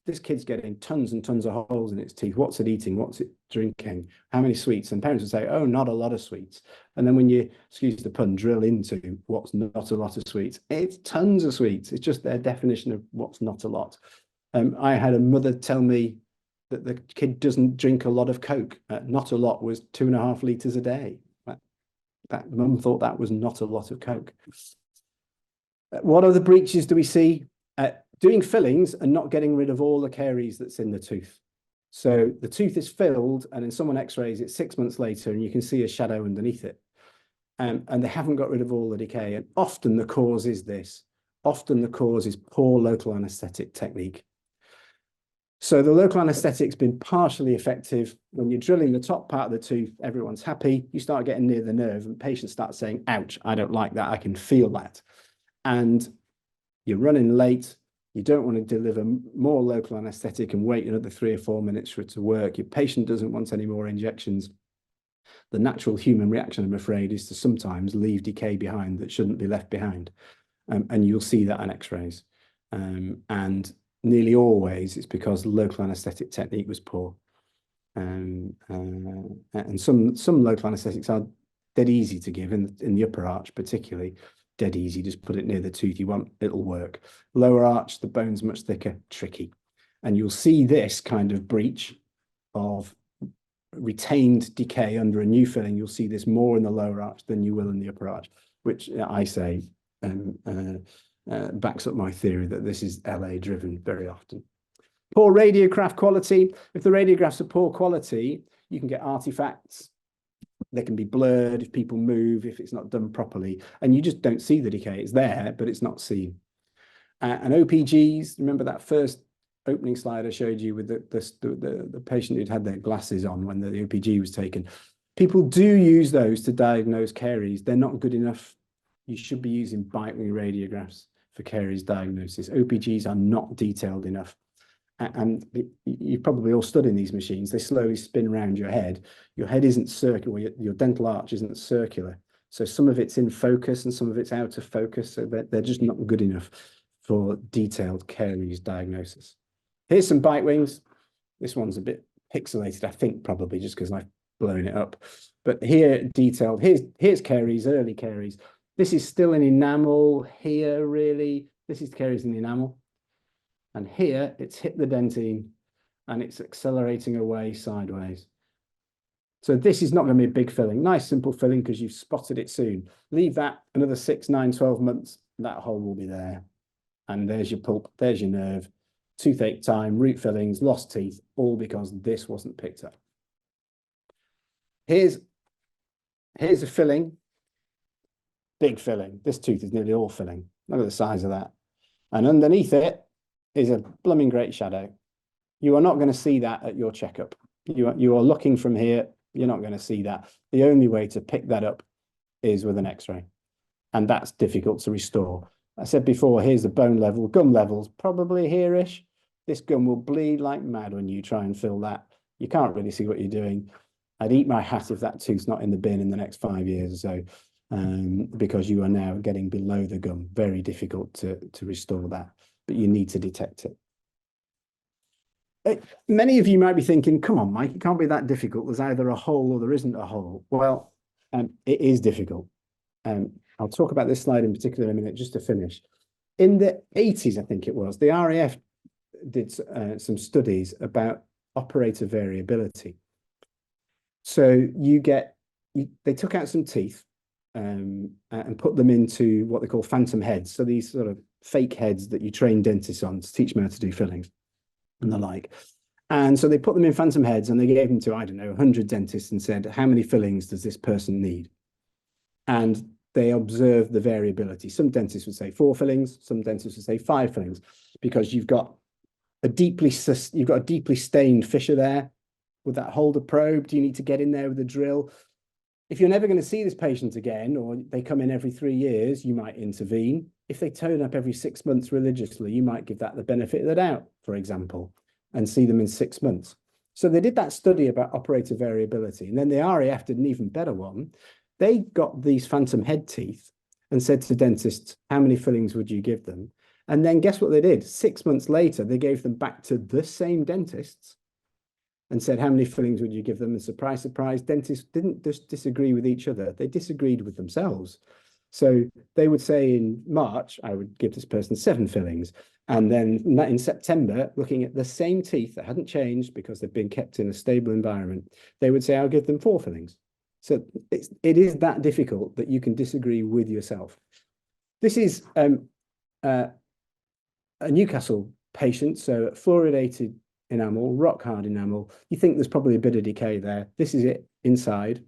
this kid's getting tons and tons of holes in its teeth. What's it eating? What's it drinking? How many sweets? And parents would say, oh, not a lot of sweets. And then when you, excuse the pun, drill into what's not a lot of sweets, it's tons of sweets. It's just their definition of what's not a lot. I had a mother tell me that the kid doesn't drink a lot of Coke. Not a lot was 2.5 litres a day. That mum thought that was not a lot of Coke. What other breaches do we see? Doing fillings and not getting rid of all the caries that's in the tooth. So the tooth is filled, and then someone x-rays it 6 months later and you can see a shadow underneath it. And they haven't got rid of all the decay. And often the cause is this. Often the cause is poor local anesthetic technique. So the local anesthetic's been partially effective. When you're drilling the top part of the tooth, everyone's happy. You start getting near the nerve and patients start saying, ouch, I don't like that. I can feel that. And you're running late. You don't want to deliver more local anesthetic and wait another 3 or 4 minutes for it to work. Your patient doesn't want any more injections. The natural human reaction, I'm afraid, is to sometimes leave decay behind that shouldn't be left behind. And you'll see that on x-rays. And nearly always it's because local anesthetic technique was poor. And some local anesthetics are dead easy to give in the upper arch, particularly dead easy. Just put it near the tooth you want, it'll work. Lower arch, the bone's much thicker, tricky. And you'll see this kind of breach of retained decay under a new filling. You'll see this more in the lower arch than you will in the upper arch, which I say backs up my theory that this is LA driven very often. Poor radiograph quality. If the radiographs are poor quality, you can get artifacts. They can be blurred if people move, if it's not done properly, and you just don't see the decay. It's there, but it's not seen. And OPGs, remember that first opening slide I showed you with the patient who'd had their glasses on when the OPG was taken. People do use those to diagnose caries. They're not good enough. You should be using bite wing radiographs for caries diagnosis. OPGs are not detailed enough. And you've probably all stood in these machines. They slowly spin around your head. Your head isn't circular. Your dental arch isn't circular. So some of it's in focus and some of it's out of focus. So they're just not good enough for detailed caries diagnosis. Here's some bite wings. This one's a bit pixelated, I think, probably just because I've blown it up. But here, detailed. Here's caries, early caries. This is still an enamel here, really. This is caries in enamel. And here, it's hit the dentine and it's accelerating away sideways. So this is not going to be a big filling. Nice, simple filling because you've spotted it soon. Leave that another 6, 9, 12 months. That hole will be there. And there's your pulp, there's your nerve. Toothache time, root fillings, lost teeth, all because this wasn't picked up. Here's a filling. Big filling. This tooth is nearly all filling. Look at the size of that. And underneath it is a blooming great shadow. You are not going to see that at your checkup. You are looking from here. You're not going to see that. The only way to pick that up is with an X-ray. And that's difficult to restore. I said before, here's the bone level, gum levels, probably here-ish. This gum will bleed like mad when you try and fill that. You can't really see what you're doing. I'd eat my hat if that tooth's not in the bin in the next 5 years or so, because you are now getting below the gum. Very difficult to restore that, but you need to detect it. Many of you might be thinking, come on, Mike, it can't be that difficult. There's either a hole or there isn't a hole. Well, it is difficult. I'll talk about this slide in particular in a minute, just to finish. In the 80s, I think it was, the RAF did some studies about operator variability. So they took out some teeth and put them into what they call phantom heads. So these sort of fake heads that you train dentists on to teach them how to do fillings and the like. And so they put them in phantom heads and they gave them to, I don't know, 100 dentists and said, how many fillings does this person need? And they observed the variability. Some dentists would say 4 fillings, some dentists would say 5 fillings, because you've got a deeply stained fissure there. Would that hold a probe? Do you need to get in there with a drill? If you're never going to see this patient again, or they come in every 3 years, you might intervene. If they turn up every 6 months religiously, you might give that the benefit of the doubt, for example, and see them in 6 months. So they did that study about operator variability. And then the RAF did an even better one. They got these phantom head teeth and said to dentists, how many fillings would you give them? And then guess what they did? 6 months later, they gave them back to the same dentists and said, how many fillings would you give them? And surprise, surprise, dentists didn't just disagree with each other. They disagreed with themselves. So they would say in March, I would give this person 7 fillings. And then in September, looking at the same teeth that hadn't changed because they've been kept in a stable environment, they would say, I'll give them 4 fillings. So it is that difficult that you can disagree with yourself. This is a Newcastle patient, so fluoridated enamel, rock hard enamel. You think there's probably a bit of decay there. This is it inside.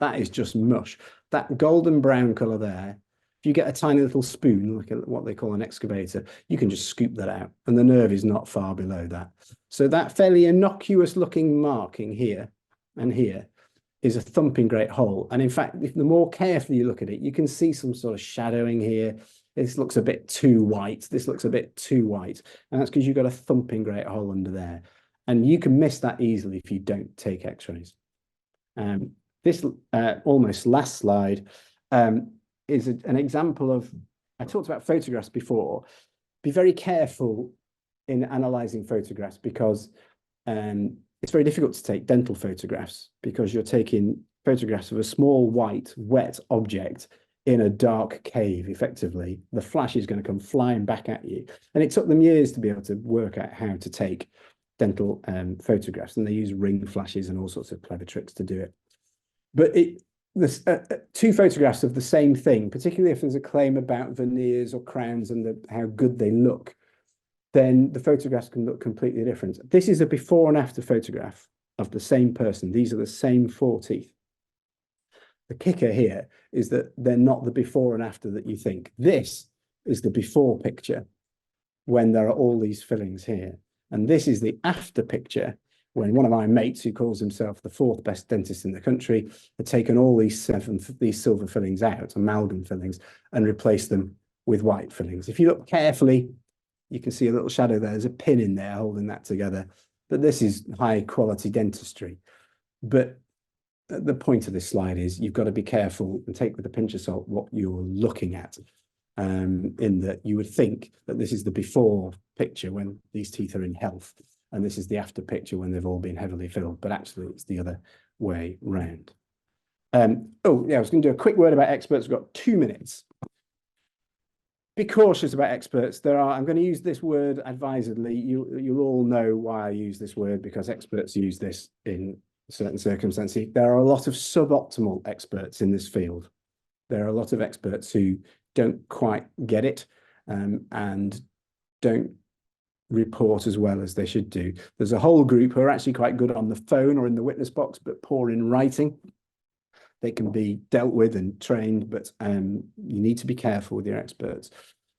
That is just mush. That golden brown color there, if you get a tiny little spoon, like what they call an excavator, you can just scoop that out, and the nerve is not far below that. So that fairly innocuous looking marking here and here is a thumping great hole. And in fact, if the more carefully you look at it, you can see some sort of shadowing here. This looks a bit too white. This looks a bit too white. And that's because you've got a thumping great hole under there. And you can miss that easily if you don't take x-rays. This almost last slide is an example of, I talked about photographs before. Be very careful in analyzing photographs because it's very difficult to take dental photographs because you're taking photographs of a small, white, wet object in a dark cave, effectively. The flash is going to come flying back at you. And it took them years to be able to work out how to take dental photographs. And they use ring flashes and all sorts of clever tricks to do it. But there's two photographs of the same thing, particularly if there's a claim about veneers or crowns and how good they look, then the photographs can look completely different. This is a before and after photograph of the same person. These are the same 4 teeth. The kicker here is that they're not the before and after that you think. This is the before picture when there are all these fillings here. And this is the after picture when one of my mates, who calls himself the 4th best dentist in the country, had taken all these silver fillings out, amalgam fillings, and replaced them with white fillings. If you look carefully, you can see a little shadow there. There's a pin in there holding that together. But this is high quality dentistry. But the point of this slide is you've got to be careful and take with a pinch of salt what you're looking at, in that you would think that this is the before picture when these teeth are in health, and this is the after picture when they've all been heavily filled, but actually it's the other way round. Oh, yeah, I was going to do a quick word about experts. We've got 2 minutes. Be cautious about experts. I'm going to use this word advisedly. You'll all know why I use this word, because experts use this in certain circumstances. There are a lot of suboptimal experts in this field. There are a lot of experts who don't quite get it, and don't report as well as they should do. There's a whole group who are actually quite good on the phone or in the witness box, but poor in writing. They can be dealt with and trained, but you need to be careful with your experts.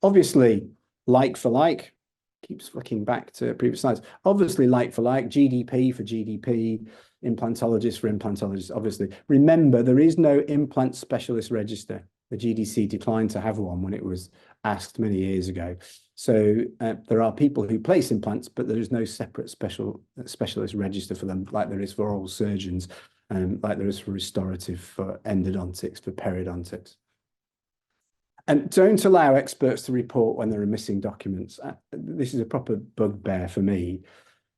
Obviously, like for like, keeps flicking back to previous slides. Obviously, like for like, GDP for GDP, implantologist for implantologist, obviously. Remember, there is no implant specialist register. The GDC declined to have one when it was asked many years ago. So there are people who place implants, but there is no separate specialist register for them, like there is for oral surgeons, like there is for restorative, for endodontics, for periodontics. And don't allow experts to report when there are missing documents. This is a proper bugbear for me.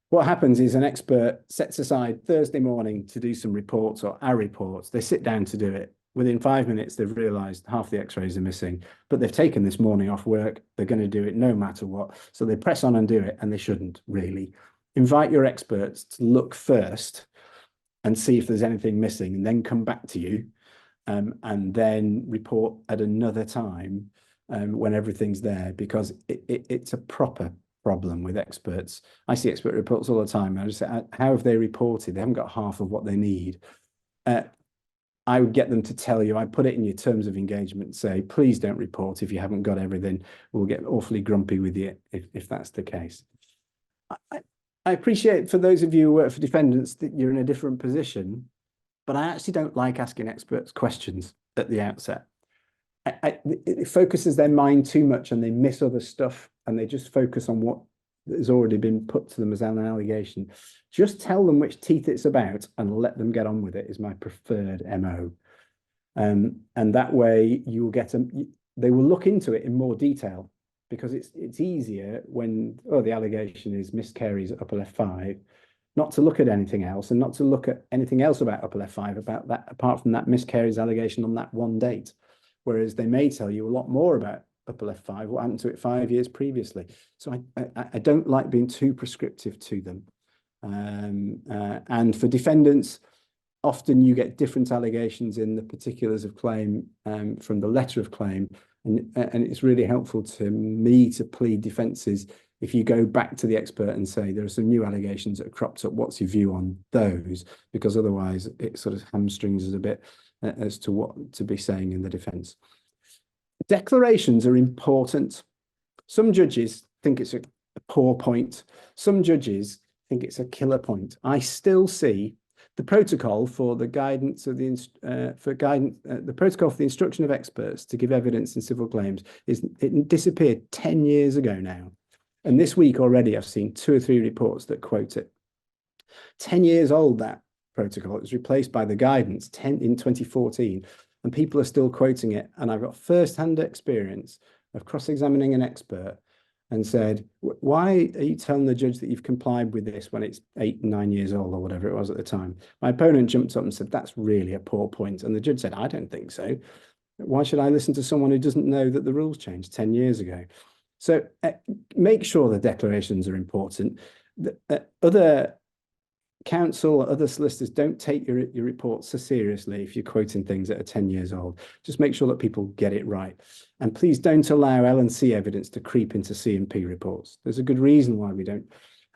What happens is an expert sets aside Thursday morning to do some reports or our reports. They sit down to do it. Within 5 minutes, they've realized half the x-rays are missing, but they've taken this morning off work. They're going to do it no matter what. So they press on and do it, and they shouldn't really. Invite your experts to look first and see if there's anything missing, and then come back to you, and then report at another time when everything's there, because it's a proper problem with experts. I see expert reports all the time. I just say, how have they reported? They haven't got half of what they need. I would get them to tell you, I put it in your terms of engagement, say, please don't report if you haven't got everything. We'll get awfully grumpy with you if that's the case. I appreciate, for those of you who work for defendants, that you're in a different position, but I actually don't like asking experts questions at the outset. It focuses their mind too much, and they miss other stuff, and they just focus on what has already been put to them as an allegation. Just tell them which teeth it's about and let them get on with it is my preferred MO. And that way you will get them, they will look into it in more detail, because it's easier when, the allegation is miscaries at upper left 5, not to look at anything else, and not to look at anything else about upper left 5 about that, apart from that miscaries allegation on that one date. Whereas they may tell you a lot more about upper left 5, what happened to it 5 years previously. So I don't like being too prescriptive to them. And for defendants, often you get different allegations in the particulars of claim from the letter of claim. And it's really helpful to me to plead defences if you go back to the expert and say, there are some new allegations that have cropped up, what's your view on those? Because otherwise it sort of hamstrings us a bit as to what to be saying in the defence. Declarations are important. Some judges think it's a poor point. Some judges think it's a killer point. I still see the protocol for the guidance of the protocol for the instruction of experts to give evidence in civil claims it disappeared 10 years ago now. And this week already, I've seen 2 or 3 reports that quote it. 10 years old, that protocol. It was replaced by the guidance in 2014, and people are still quoting it. And I've got first-hand experience of cross-examining an expert and said, why are you telling the judge that you've complied with this when it's 8, 9 years old or whatever it was at the time? My opponent jumped up and said, that's really a poor point. And the judge said, I don't think so. Why should I listen to someone who doesn't know that the rules changed 10 years ago? So make sure the declarations are important. Other counsel or other solicitors don't take your reports so seriously if you're quoting things that are 10 years old. Just make sure that people get it right. And please don't allow L&C evidence to creep into C&P reports. There's a good reason why we don't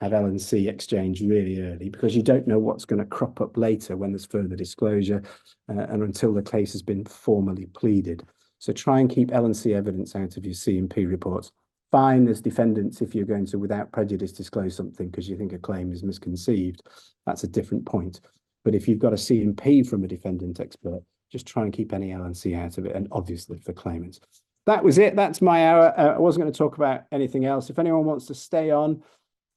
have L&C exchange really early, because you don't know what's going to crop up later when there's further disclosure and until the case has been formally pleaded. So try and keep L&C evidence out of your C&P reports. Fine as defendants if you're going to, without prejudice, disclose something because you think a claim is misconceived. That's a different point. But if you've got a C&P from a defendant expert, just try and keep any L&C out of it, and obviously for claimants. That was it. That's my hour. I wasn't going to talk about anything else. If anyone wants to stay on,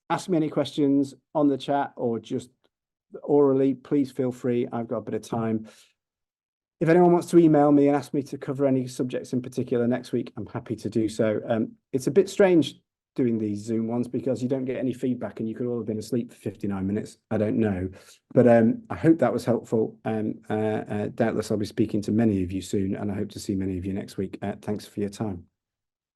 ask me any questions on the chat or just orally, please feel free. I've got a bit of time. If anyone wants to email me and ask me to cover any subjects in particular next week, I'm happy to do so. It's a bit strange doing these Zoom ones because you don't get any feedback and you could all have been asleep for 59 minutes. I don't know. But I hope that was helpful. Doubtless I'll be speaking to many of you soon, and I hope to see many of you next week. Thanks for your time.